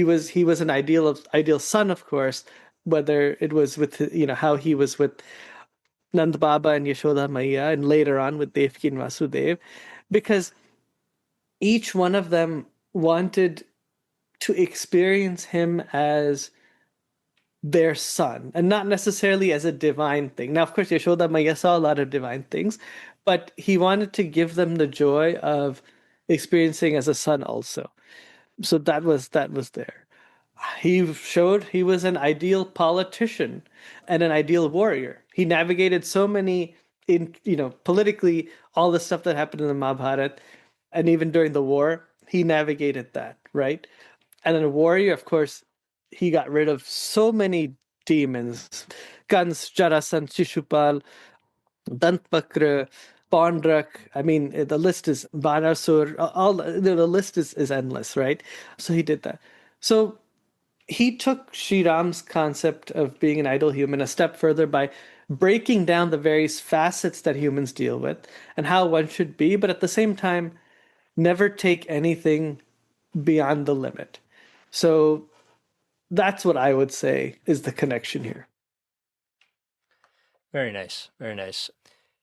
was an ideal son, of course, whether it was with how he was with Nand Baba and Yashoda Maya, and later on with Devki and Vasudev, because each one of them wanted to experience him as their son, and not necessarily as a divine thing. Now, of course, Yashoda Maya saw a lot of divine things, but he wanted to give them the joy of experiencing as a son also. So that was there. He showed he was an ideal politician and an ideal warrior. He navigated so many politically, all the stuff that happened in the Mahabharata, and even during the war, he navigated that, right? And then a warrior, of course, he got rid of so many demons. Kans, Jarasan, Shishupal, Dantpakra, Pondrak. I mean, the list is Banasur. All the list is endless, right? So he did that. So he took Sri Ram's concept of being an ideal human a step further by breaking down the various facets that humans deal with and how one should be, but at the same time, never take anything beyond the limit. So that's what I would say is the connection here. Very nice. Very nice.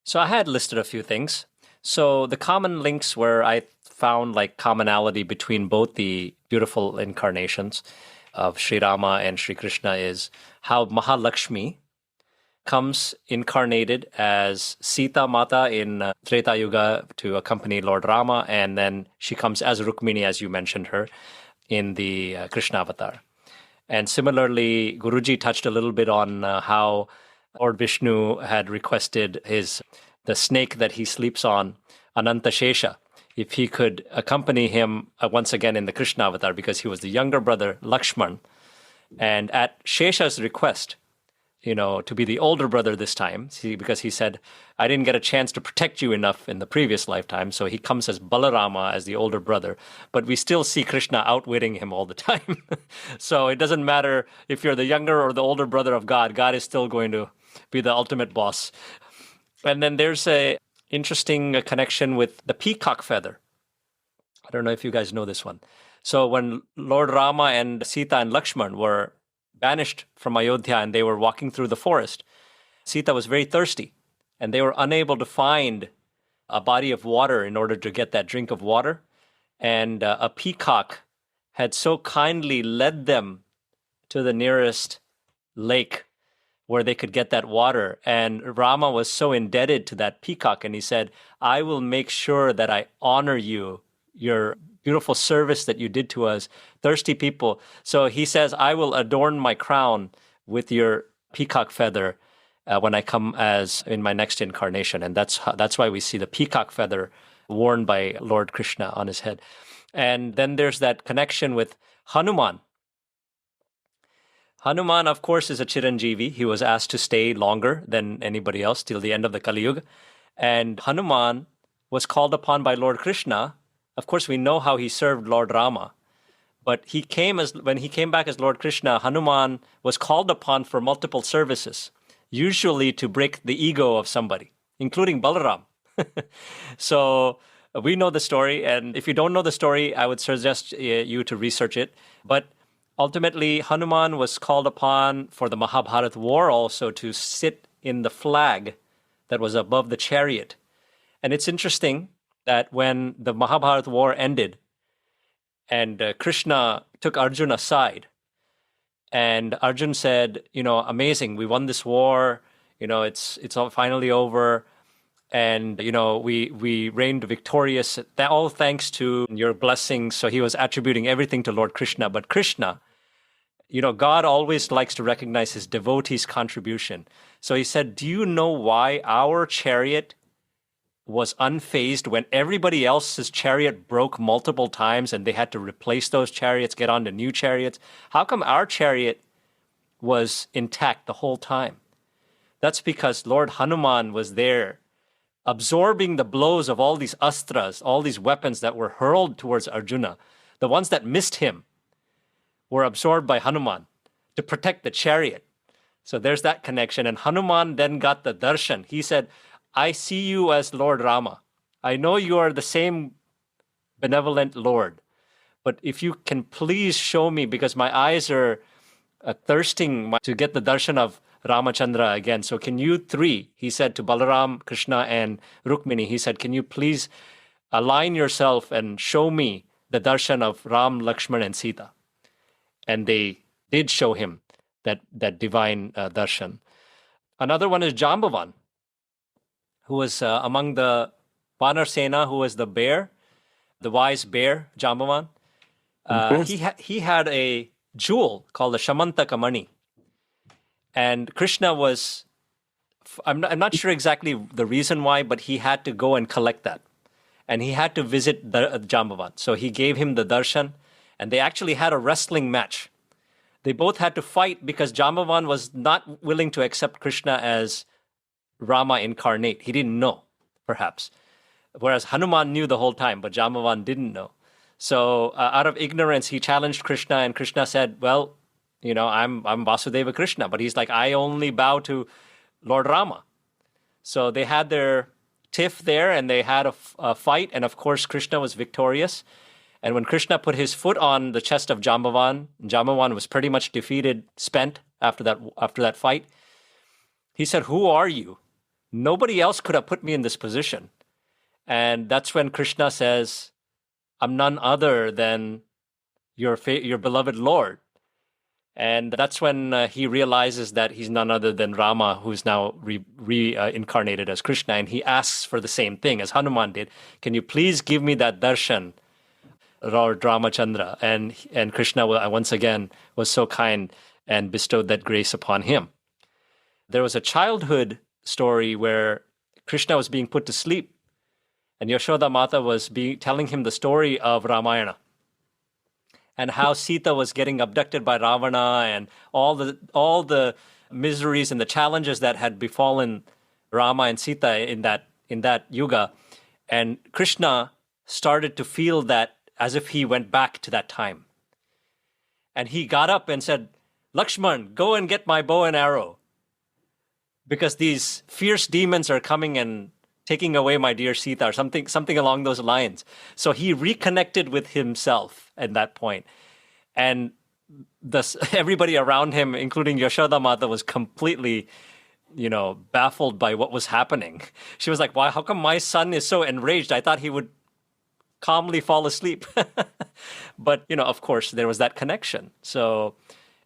So I had listed a few things. So the common links where I found like commonality between both the beautiful incarnations of Sri Rama and Sri Krishna is how Mahalakshmi comes incarnated as Sita Mata in Treta Yuga to accompany Lord Rama, and then she comes as Rukmini, as you mentioned her, in the Krishna avatar. And similarly, Guruji touched a little bit on how Lord Vishnu had requested the snake that he sleeps on, Ananta Shesha, if he could accompany him once again in the Krishna avatar, because he was the younger brother, Lakshman. And at Shesha's request, to be the older brother this time, because he said, I didn't get a chance to protect you enough in the previous lifetime, so he comes as Balarama, as the older brother, but we still see Krishna outwitting him all the time. So it doesn't matter if you're the younger or the older brother of God, God is still going to be the ultimate boss. And then there's a interesting connection with the peacock feather. I don't know if you guys know this one. So when Lord Rama and Sita and Lakshman were banished from Ayodhya and they were walking through the forest, Sita was very thirsty and they were unable to find a body of water in order to get that drink of water. And a peacock had so kindly led them to the nearest lake where they could get that water. And Rama was so indebted to that peacock, and he said, I will make sure that I honor you, your beautiful service that you did to us, thirsty people. So he says, I will adorn my crown with your peacock feather when I come as in my next incarnation. And that's why we see the peacock feather worn by Lord Krishna on his head. And then there's that connection with Hanuman. Hanuman, of course, is a Chiranjeevi. He was asked to stay longer than anybody else till the end of the Kali Yuga. And Hanuman was called upon by Lord Krishna. Of course, we know how he served Lord Rama. But when he came back as Lord Krishna, Hanuman was called upon for multiple services, usually to break the ego of somebody, including Balaram. So we know the story. And if you don't know the story, I would suggest you to research it. But ultimately, Hanuman was called upon for the Mahabharata war also to sit in the flag that was above the chariot. And it's interesting that when the Mahabharata war ended and Krishna took Arjuna aside, and Arjun said, amazing, we won this war, it's all finally over, and we reigned victorious, all thanks to your blessings. So he was attributing everything to Lord Krishna. But Krishna, God always likes to recognize his devotees' contribution. So he said, do you know why our chariot was unfazed when everybody else's chariot broke multiple times and they had to replace those chariots, get onto new chariots? How come our chariot was intact the whole time? That's because Lord Hanuman was there absorbing the blows of all these astras, all these weapons that were hurled towards Arjuna. The ones that missed him were absorbed by Hanuman to protect the chariot. So there's that connection. And Hanuman then got the darshan. He said, I see you as Lord Rama. I know you are the same benevolent Lord, but if you can please show me, because my eyes are thirsting to get the darshan of Ramachandra again. So can you three, he said to Balaram, Krishna, and Rukmini, he said, can you please align yourself and show me the darshan of Ram, Lakshman, and Sita? And they did show him that divine darshan. Another one is Jambavan, who was among the Vanar Sena, who was the bear, the wise bear, Jambavan. He had a jewel called the Shamantaka Mani. And Krishna was, I'm not sure exactly the reason why, but he had to go and collect that. And he had to visit Jambavan. So he gave him the darshan, and they actually had a wrestling match. They both had to fight because Jambavan was not willing to accept Krishna as Rama incarnate. He didn't know, perhaps. Whereas Hanuman knew the whole time, but Jambavan didn't know. So out of ignorance, he challenged Krishna, and Krishna said, well, I'm Vasudeva Krishna. But he's like, I only bow to Lord Rama. So they had their tiff there, and they had a fight. And of course, Krishna was victorious. And when Krishna put his foot on the chest of Jambavan, Jambavan was pretty much defeated, spent after that fight. He said, who are you? Nobody else could have put me in this position. And that's when Krishna says, I'm none other than your beloved Lord. And that's when he realizes that he's none other than Rama, who's now reincarnated as Krishna. And he asks for the same thing as Hanuman did. Can you please give me that darshan, Lord Ramachandra? And Krishna once again was so kind and bestowed that grace upon him. There was a childhood story where Krishna was being put to sleep, and Yashoda Mata was telling him the story of Ramayana and how Sita was getting abducted by Ravana and all the miseries and the challenges that had befallen Rama and Sita in that yuga. And Krishna started to feel that as if he went back to that time. And he got up and said, Lakshman, go and get my bow and arrow, because these fierce demons are coming and taking away my dear Sita, or something along those lines. So he reconnected with himself at that point. And everybody around him, including Yashoda Mata, was completely, baffled by what was happening. She was like, why? How come my son is so enraged? I thought he would calmly fall asleep. But, of course, there was that connection. So,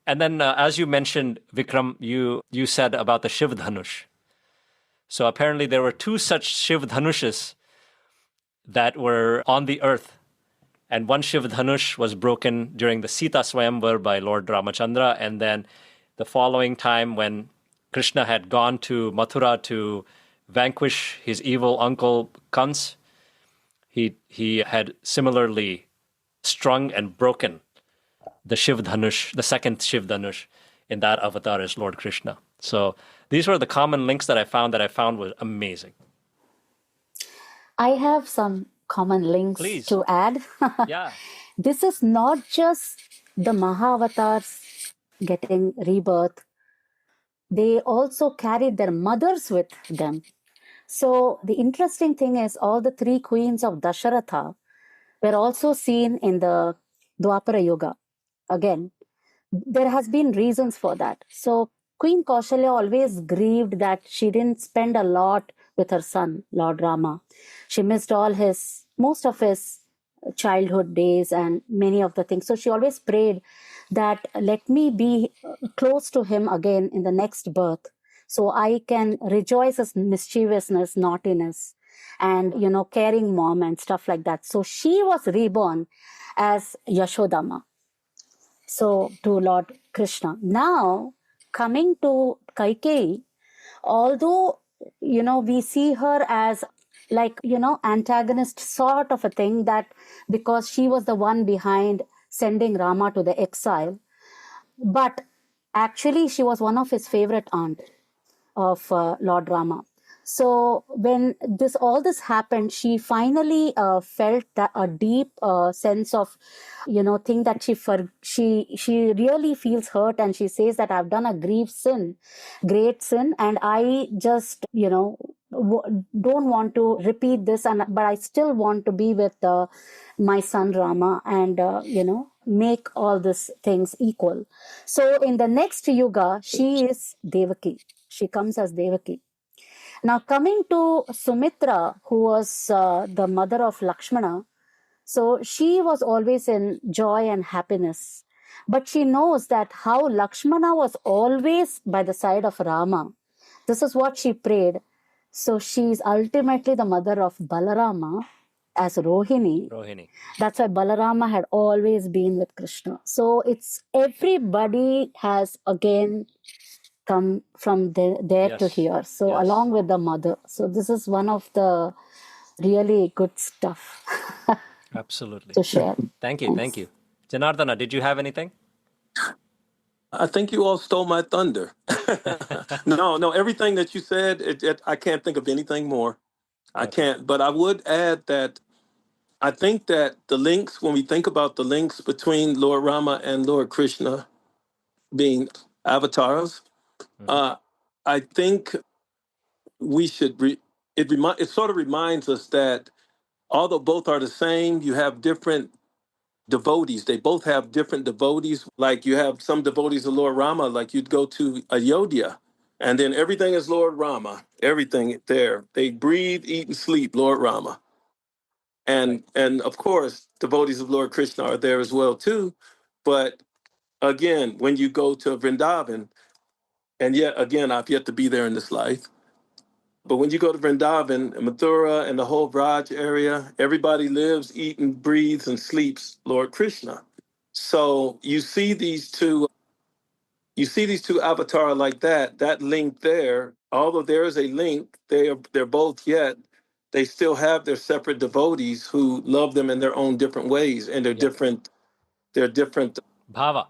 and then as you mentioned, Vikram, you said about the Shiv Dhanush. So apparently there were two such Shiv Dhanushes that were on the earth. And one Shiv Dhanush was broken during the Sita Swayamvar by Lord Ramachandra. And then the following time, when Krishna had gone to Mathura to vanquish his evil uncle Kans, he had similarly strung and broken the Shiv Dhanush, the second Shiv Dhanush in that avatar as Lord Krishna. So these were the common links that I found was amazing. I have some common links Please. to add. Yeah. This is not just the Mahavatars getting rebirth. They also carried their mothers with them. So the interesting thing is all the three queens of Dasharatha were also seen in the Dwapara Yuga. Again, there has been reasons for that. So Queen Kaushalya always grieved that she didn't spend a lot with her son, Lord Rama. She missed most of his childhood days and many of the things. So she always prayed that let me be close to him again in the next birth, so I can rejoice his mischievousness, naughtiness, and, caring mom and stuff like that. So she was reborn as Yashodama. So to Lord Krishna. Now, coming to Kaikeyi, although, we see her as antagonist sort of a thing, that because she was the one behind sending Rama to the exile, but actually she was one of his favorite aunt of Lord Rama. So when all this happened, she finally felt that a deep sense of, thing that she really feels hurt, and she says that I've done a great sin, and I just, don't want to repeat this, but I still want to be with my son Rama and, make all these things equal. So in the next yuga, she is Devaki. She comes as Devaki. Now coming to Sumitra, who was the mother of Lakshmana, so she was always in joy and happiness. But she knows that how Lakshmana was always by the side of Rama. This is what she prayed. So she is ultimately the mother of Balarama. as Rohini. Rohini. That's why Balarama had always been with Krishna. So it's everybody has again come from there to Yes. here. So Yes. along with the mother. So this is one of the really good stuff Absolutely. to share. Thank you. Thanks. Thank you. Janardana, did you have anything? I think you all stole my thunder. No, everything that you said, I can't think of anything more. I Okay. can't. But I would add that I think that the links, when we think about the links between Lord Rama and Lord Krishna being avatars, Mhm. uh, I think we should. It sort of reminds us that although both are the same, you have different devotees. They both have different devotees. Like you have some devotees of Lord Rama, like you'd go to Ayodhya, and then everything is Lord Rama. Everything there. They breathe, eat, and sleep, Lord Rama. Right. And of course, devotees of Lord Krishna are there as well too. But again, when you go to Vrindavan, and yet again, I've yet to be there in this life. But when you go to Vrindavan, Mathura, and the whole Braj area, everybody lives, eats, and breathes, and sleeps Lord Krishna. So you see these two avatars like that. That link there, although there is a link, they're both yet. They still have their separate devotees who love them in their own different ways, and they're Yeah. different. They're different. Bhava.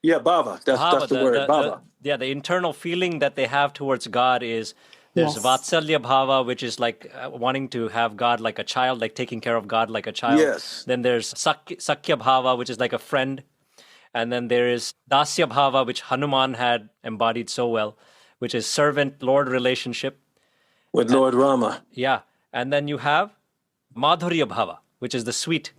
Yeah, bhava. That's Bhava, the word, bhava. the internal feeling that they have towards God is there's Yes. Vatsalya Bhava, which is like wanting to have God like a child, like taking care of God like a child. Yes, Then there's Sakya Bhava, which is like a friend. And then there is Dasya Bhava, which Hanuman had embodied so well, which is servant-lord relationship. with And Lord Rama. yeah, and then you have Madhurya Bhava, which is the sweet,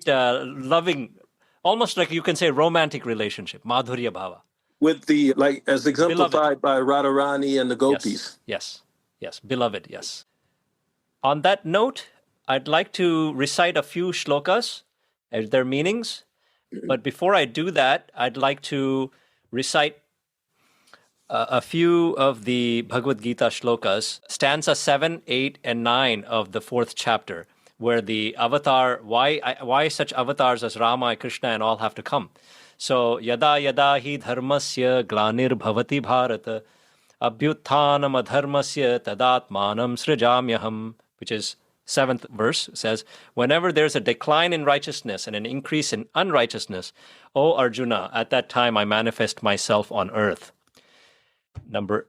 loving, almost like you can say romantic relationship, Madhurya Bhava. With the, like, as Beloved. exemplified by Radharani and the Yes, gopis. yes, beloved, yes. On that note, I'd like to recite a few shlokas as their meanings. But before I do that, I'd like to recite a few of the Bhagavad Gita shlokas, stanza 7, 8, and 9 of the 4th chapter, where the avatar, why such avatars as Rama, Krishna, and all have to come. So, yada yada hi dharmasya glanir bhavati bharata abhyuthanam adharmasya tadatmanam srijamyaham, which is 7th verse, says, whenever there's a decline in righteousness and an increase in unrighteousness, O Arjuna, at that time I manifest myself on earth. Number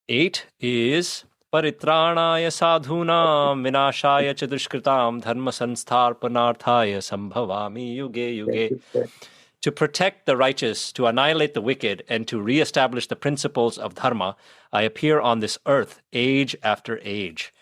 8 is Paritranaya sadhunam vinashaya cha dushkritam dharma sanstharpanarthaya sambhavami yuge yuge. To protect the righteous, to annihilate the wicked, and to reestablish the principles of dharma, I appear on this earth age after age.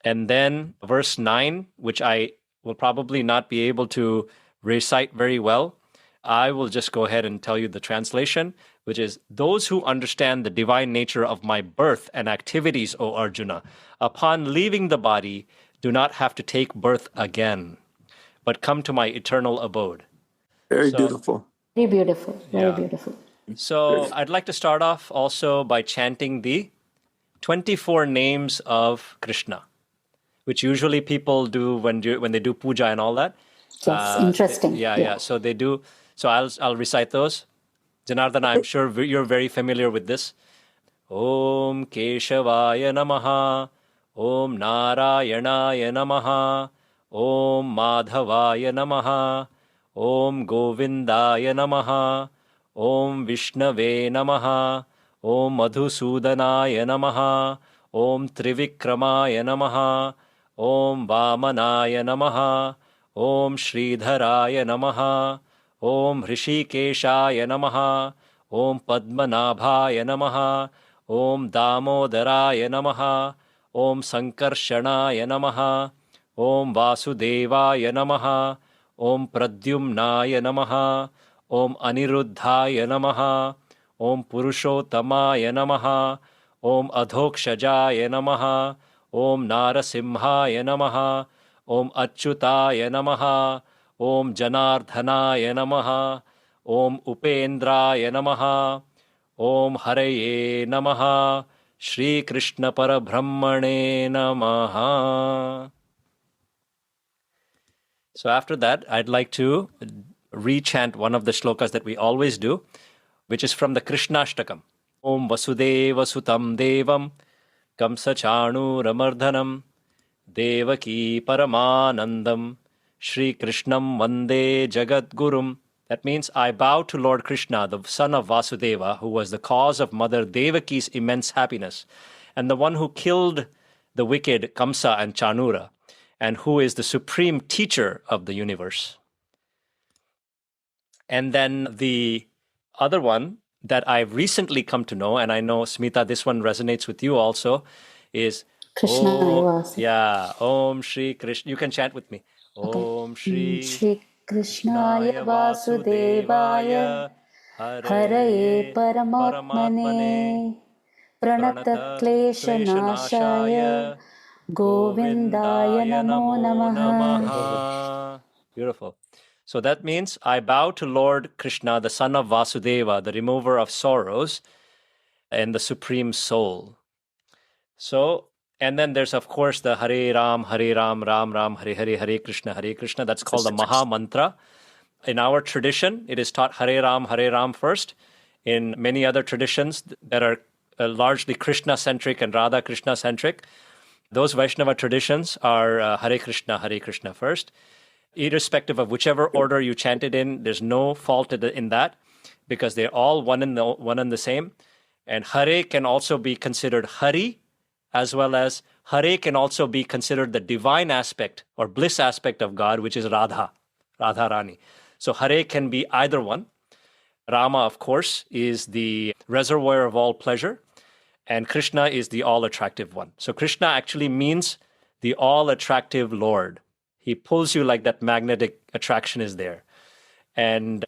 And then verse 9, which I will probably not be able to recite very well, I will just go ahead and tell you the translation, which is, those who understand the divine nature of my birth and activities, O Arjuna, upon leaving the body, do not have to take birth again, but come to my eternal abode. Very So, beautiful. Very beautiful. Very yeah. beautiful. So I'd like to start off also by chanting the 24 names of Krishna, which usually people do when they do puja and all that. Yes, interesting. Yeah. So they do. So I'll recite those. Janardana, I'm sure you're very familiar with this. Om Keshavaya Namaha. Om Narayanaya Namaha. Om Madhavaya Namaha. Om Govindaya Namaha. Om Vishnave Namaha. Om Madhusudanaya Namaha. Om Trivikramaya Namaha. Om Vamanaya Namaha. Om Sridharaya Namaha. Om Hrishikeshaya Namaha. Om Padmanabhaya Namaha. Om Damodaraya Namaha. Om Sankarshanaya Namaha. Om Vasudevaya Namaha. Om Pradyumnaya Namaha. Om Aniruddhaya Namaha. Om Purushottamaya Namaha. Om Adhokshajaya Namaha. Om Narasimhaya Namaha. Om Achyutaya Namaha. Om Janardhanaya Namaha. Om Upendraya Namaha. Om Haraye Namaha. Shri Krishna Parabrahmane Namaha. So after that, I'd like to rechant one of the shlokas that we always do, which is from the Krishnashtakam. Om Vasudeva Sutam Devam Kamsa Chanur Devaki Paramanandam Shri Krishnam Vande Jagat Gurum. That means I bow to Lord Krishna, the son of Vasudeva, who was the cause of Mother Devaki's immense happiness, and the one who killed the wicked Kamsa and Chanura, and who is the supreme teacher of the universe. And then the other one that I've recently come to know, and I know, Smita, this one resonates with you also, is Krishna Om Shri Krishna. You can chant with me. Om Shri Shri Krishnaya Vasudevaya Vasudevaya Haraye Paramatmane Pranata Klesha Nashaya Govindaya Namo Namaha. Beautiful. So that means I bow to Lord Krishna, the son of Vasudeva, the remover of sorrows and the supreme soul. So, and then there's, of course, the Hare Ram, Ram Ram, Hare Hare, Hare Krishna, Hare Krishna. That's called the Maha Mantra. In our tradition, it is taught Hare Ram first. In many other traditions that are largely Krishna-centric and Radha Krishna-centric, those Vaishnava traditions are Hare Krishna first. Irrespective of whichever order you chant it in, there's no fault in that, because they're all one and the same. And Hare can also be considered Hari, as well as Hare can also be considered the divine aspect or bliss aspect of God, which is Radha Rani. So Hare can be either one. Rama, of course, is the reservoir of all pleasure, and Krishna is the all-attractive one. So Krishna actually means the all-attractive Lord. He pulls you like that magnetic attraction is there. And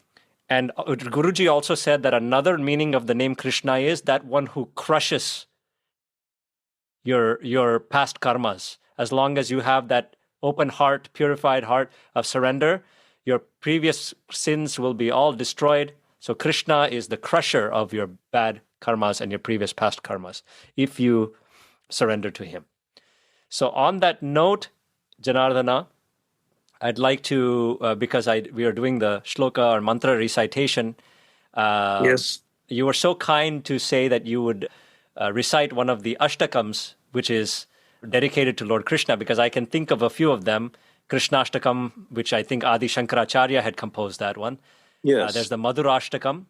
Guruji also said that another meaning of the name Krishna is that one who crushes your past karmas. As long as you have that open heart, purified heart of surrender, your previous sins will be all destroyed. So Krishna is the crusher of your bad karmas and your previous past karmas, if you surrender to him. So on that note, Janardana, I'd like to, because we are doing the shloka or mantra recitation. Yes. You were so kind to say that you would recite one of the ashtakams, which is dedicated to Lord Krishna, because I can think of a few of them. Krishnashtakam, which I think Adi Shankaracharya had composed that one. Yes. There's the Madhurashtakam,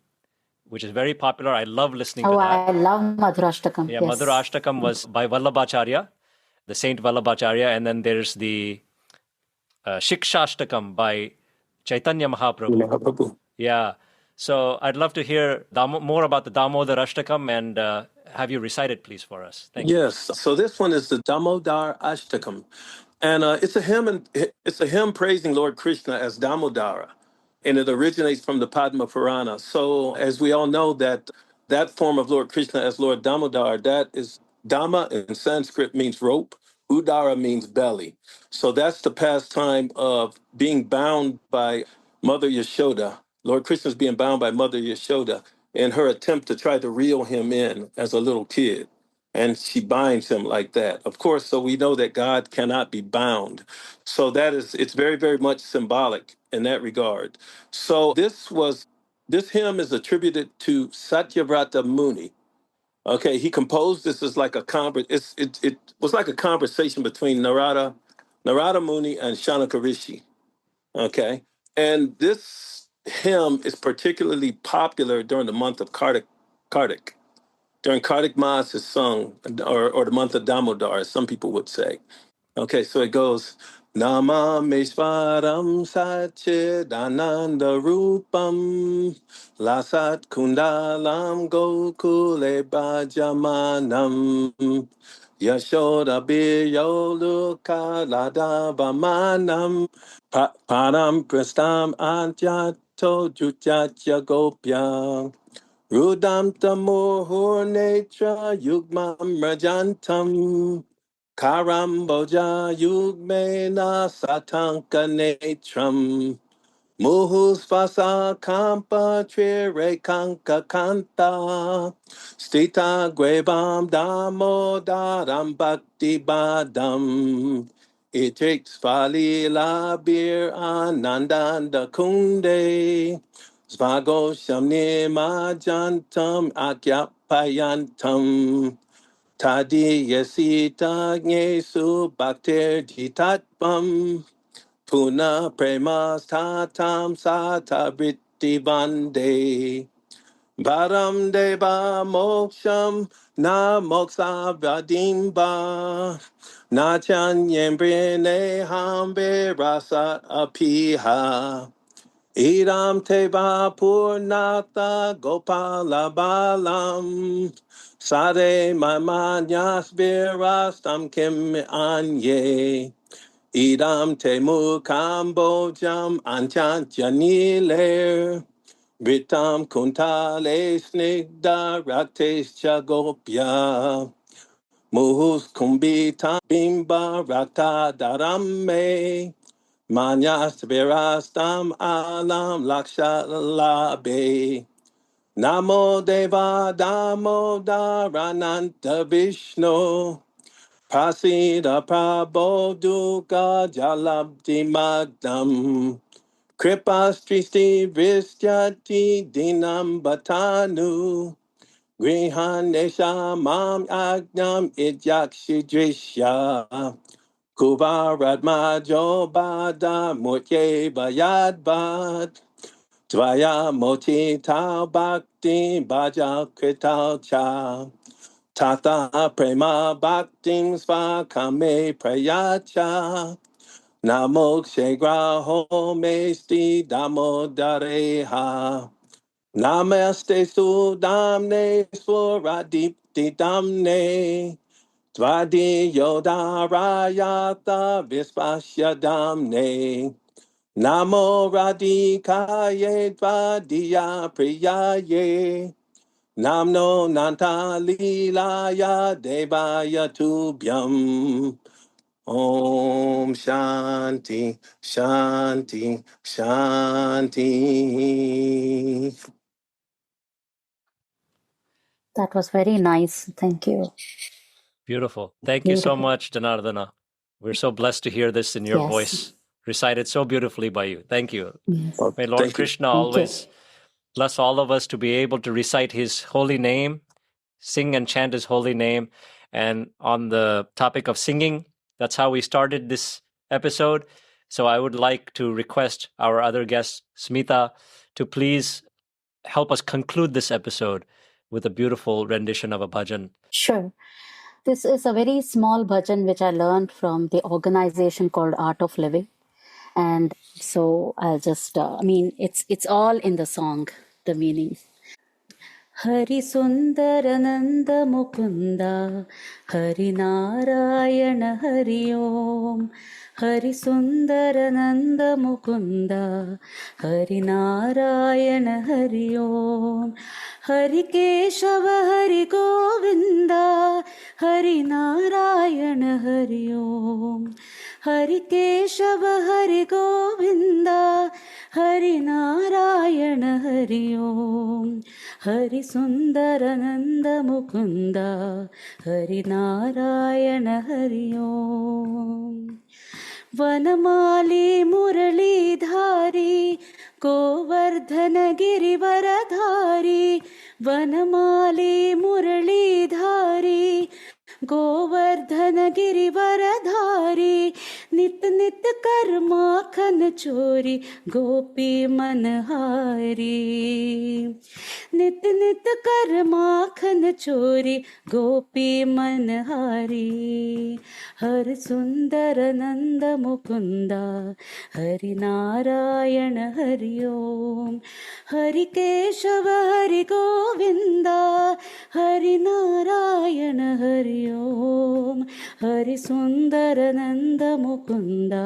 which is very popular. I love listening to that. I love Madhurashtakam. Yeah, Yes. Madhurashtakam was by Vallabhacharya, the Saint Vallabhacharya, and then there's the Shikshashtakam by Chaitanya Mahaprabhu. Yeah. So I'd love to hear more about the Damodharashtakam and have you recite it, please, for us. Thank you. Yes. So this one is the Damodharashtakam, and it's a hymn. It's a hymn praising Lord Krishna as Damodara, and it originates from the Padma Purana. So as we all know, that form of Lord Krishna as Lord Damodar, that is Dhamma in Sanskrit means rope. Udara means belly. So that's the pastime of being bound by Mother Yashoda. Lord Krishna's being bound by Mother Yashoda in her attempt to try to reel him in as a little kid. And she binds him like that. Of course, so we know that God cannot be bound. So it's very, very much symbolic in that regard. So this hymn is attributed to Satyavrata Muni. Okay, he composed this as like it was like a conversation between Narada Muni and Shanaka Rishi. Okay, and this hymn is particularly popular during the month of Kartik. During Kartik Maas is sung, or the month of Damodar, as some people would say. Okay, so it goes, Namameshwaram Satchidananda Rupam Lasat Kundalam Gokule Bhajamanam Yashoda Biyoluka Ladavamanam Param Prastam Antyato Jutyacha Gopya Rudam Tamurhur Netra Yugmam Rajantam Karamboja Yugmena Satanka Netram Muhus Vasa Kampa Trire Kanka Kanta Stita Grebam Damo Daram Bhakti Badam Itrix fali la bir anandanda kunde. Svago shamni ma jantam akyapayantam. Tadi yasita nyesu bhaktir jitatpam. Puna prema statam sata vritti vande. Varam deva moksham na moksa vadimba. Na chanyembrine hambe rasa apiha. Idam teva purnata gopala balam. Sade mamanyas virastam kim anye. Idam te mukambojam anchanyanile. Vitam kuntale snigda rates chagopya. Muhus kumbita bimba rata darame. Manyas virastam alam laksha labe. Namo deva damo darananta vishnu. Pasida prabho duka jalabdi magdam. Kripa stristi vistyati dinam batanu. Grihanesha mam agnam idyakshi drishya. Kuvarat majo bada mutye bayad bad. Tvaya moti tau bhakti bhaja krital cha. Tata prema bhaktim svakame prayacha. Namokshe graho mesti damodareha. Namaste sudamne swaradipti damne. Tvadi yodarayata vispasya damne. Namo radikaye tvadiya priyaye. Namno nanta lilaya devaya tubhyam. Om Shanti, Shanti, Shanti. That was very nice. Thank you. Beautiful. Thank you so Beautiful. much, Janardana. We're so blessed to hear this in your Yes. voice, recited so beautifully by you. Thank you. Yes. Oh, May Lord thank you. Krishna Thank you. always bless all of us to be able to recite his holy name, sing and chant his holy name. And on the topic of singing, that's how we started this episode. So I would like to request our other guest, Smita, to please help us conclude this episode with a beautiful rendition of a bhajan. Sure. This is a very small bhajan which I learned from the organization called Art of Living. And so I'll just, it's all in the song, the meaning. Hari Sundarananda Mukunda, Hari Narayana Hari Om. Hari Sundarananda Mukunda, Hari Narayana Hari Om. Hari Keshava Hari Govinda, Hari Narayana Hari Om. Hari Keshava Hari Govinda, Hari Narayana Hari Om. Hari Sundarananda Mukunda, Hari Narayana Hari Om. Vanamali Muralidhari, Govardhana Girivaradhari. Vanamali Muralidhari, Govardhana Girivaradhari. Nit nit kar माखन चोरी गोपी मनहारी. नित नित कर माखन चोरी गोपी मनहारी. हर सुंदर नंद मुकुंदा, हरि नारायण हरि ओम. हरि केशव हरि गोविंदा, हरि नारायण हरि ओम. हरि सुंदर नंद मुकुंदा,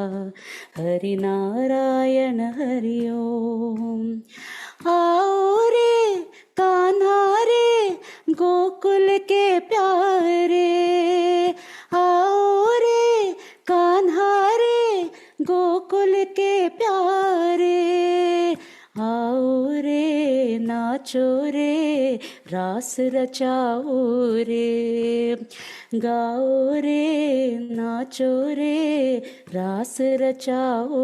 हरि नारायण हरि ओम. आओ रे कान्हा रे गोकुल के प्यारे. आओ रे कान्हा रे गोकुल के प्यारे. आओ रे नाचो रे रास रचाओ रे. गाओ रे नाचो रे रास रचाओ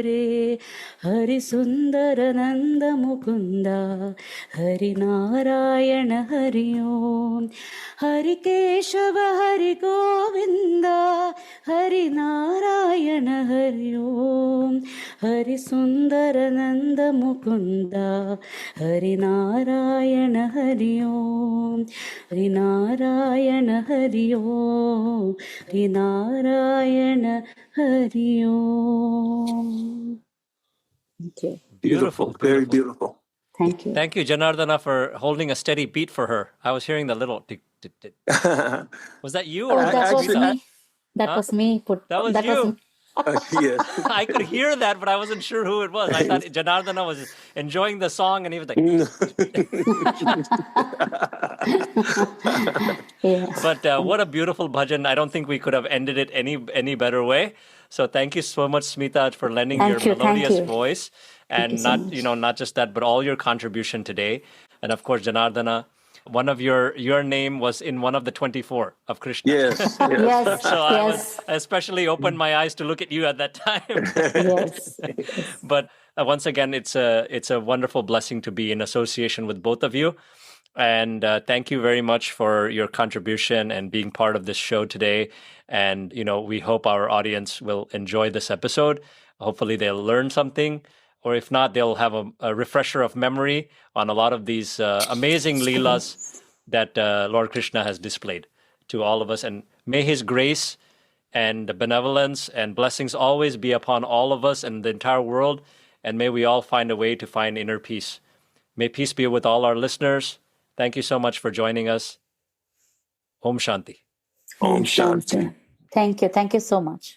रे हरि सुंदर नंद मुकुंदा हरि नारायण हरि ओम हरि केशव हरि गोविंदा हरि नारायण हरि ओम हरि सुंदर नंद मुकुंदा हरि नारायण हरि ओम हरि नारायण हरि ओम हरि नारायण हरि ओम. Thank you. Beautiful, Very beautiful. beautiful. Thank you. Thank you, Janardana, for holding a steady beat for her. I was hearing the little tick, tick, tick. Was that you or Oh, was that that was Smita? me. That Huh? was me. That was That was you. me. Yes. I could hear that, but I wasn't sure who it was. I thought Janardana was enjoying the song, and he was like. Yes. But what a beautiful bhajan! I don't think we could have ended it any better way. So thank you so much, Smita, for lending your Thank you. Thank melodious you. voice, Thank you and so not much. not just that, but all your contribution today. And of course, Janardana, one of your name was in one of the 24 of Krishna. Yes. Yes. Yes. So Yes. I especially opened my eyes to look at you at that time. Yes. Yes. But once again, it's a wonderful blessing to be in association with both of you. And thank you very much for your contribution and being part of this show today. And we hope our audience will enjoy this episode. Hopefully, they'll learn something, or if not, they'll have a refresher of memory on a lot of these amazing leelas that Lord Krishna has displayed to all of us. And may His grace and benevolence and blessings always be upon all of us and the entire world. And may we all find a way to find inner peace. May peace be with all our listeners. Thank you so much for joining us. Om Shanti. Om Shanti. Thank you. Thank you so much.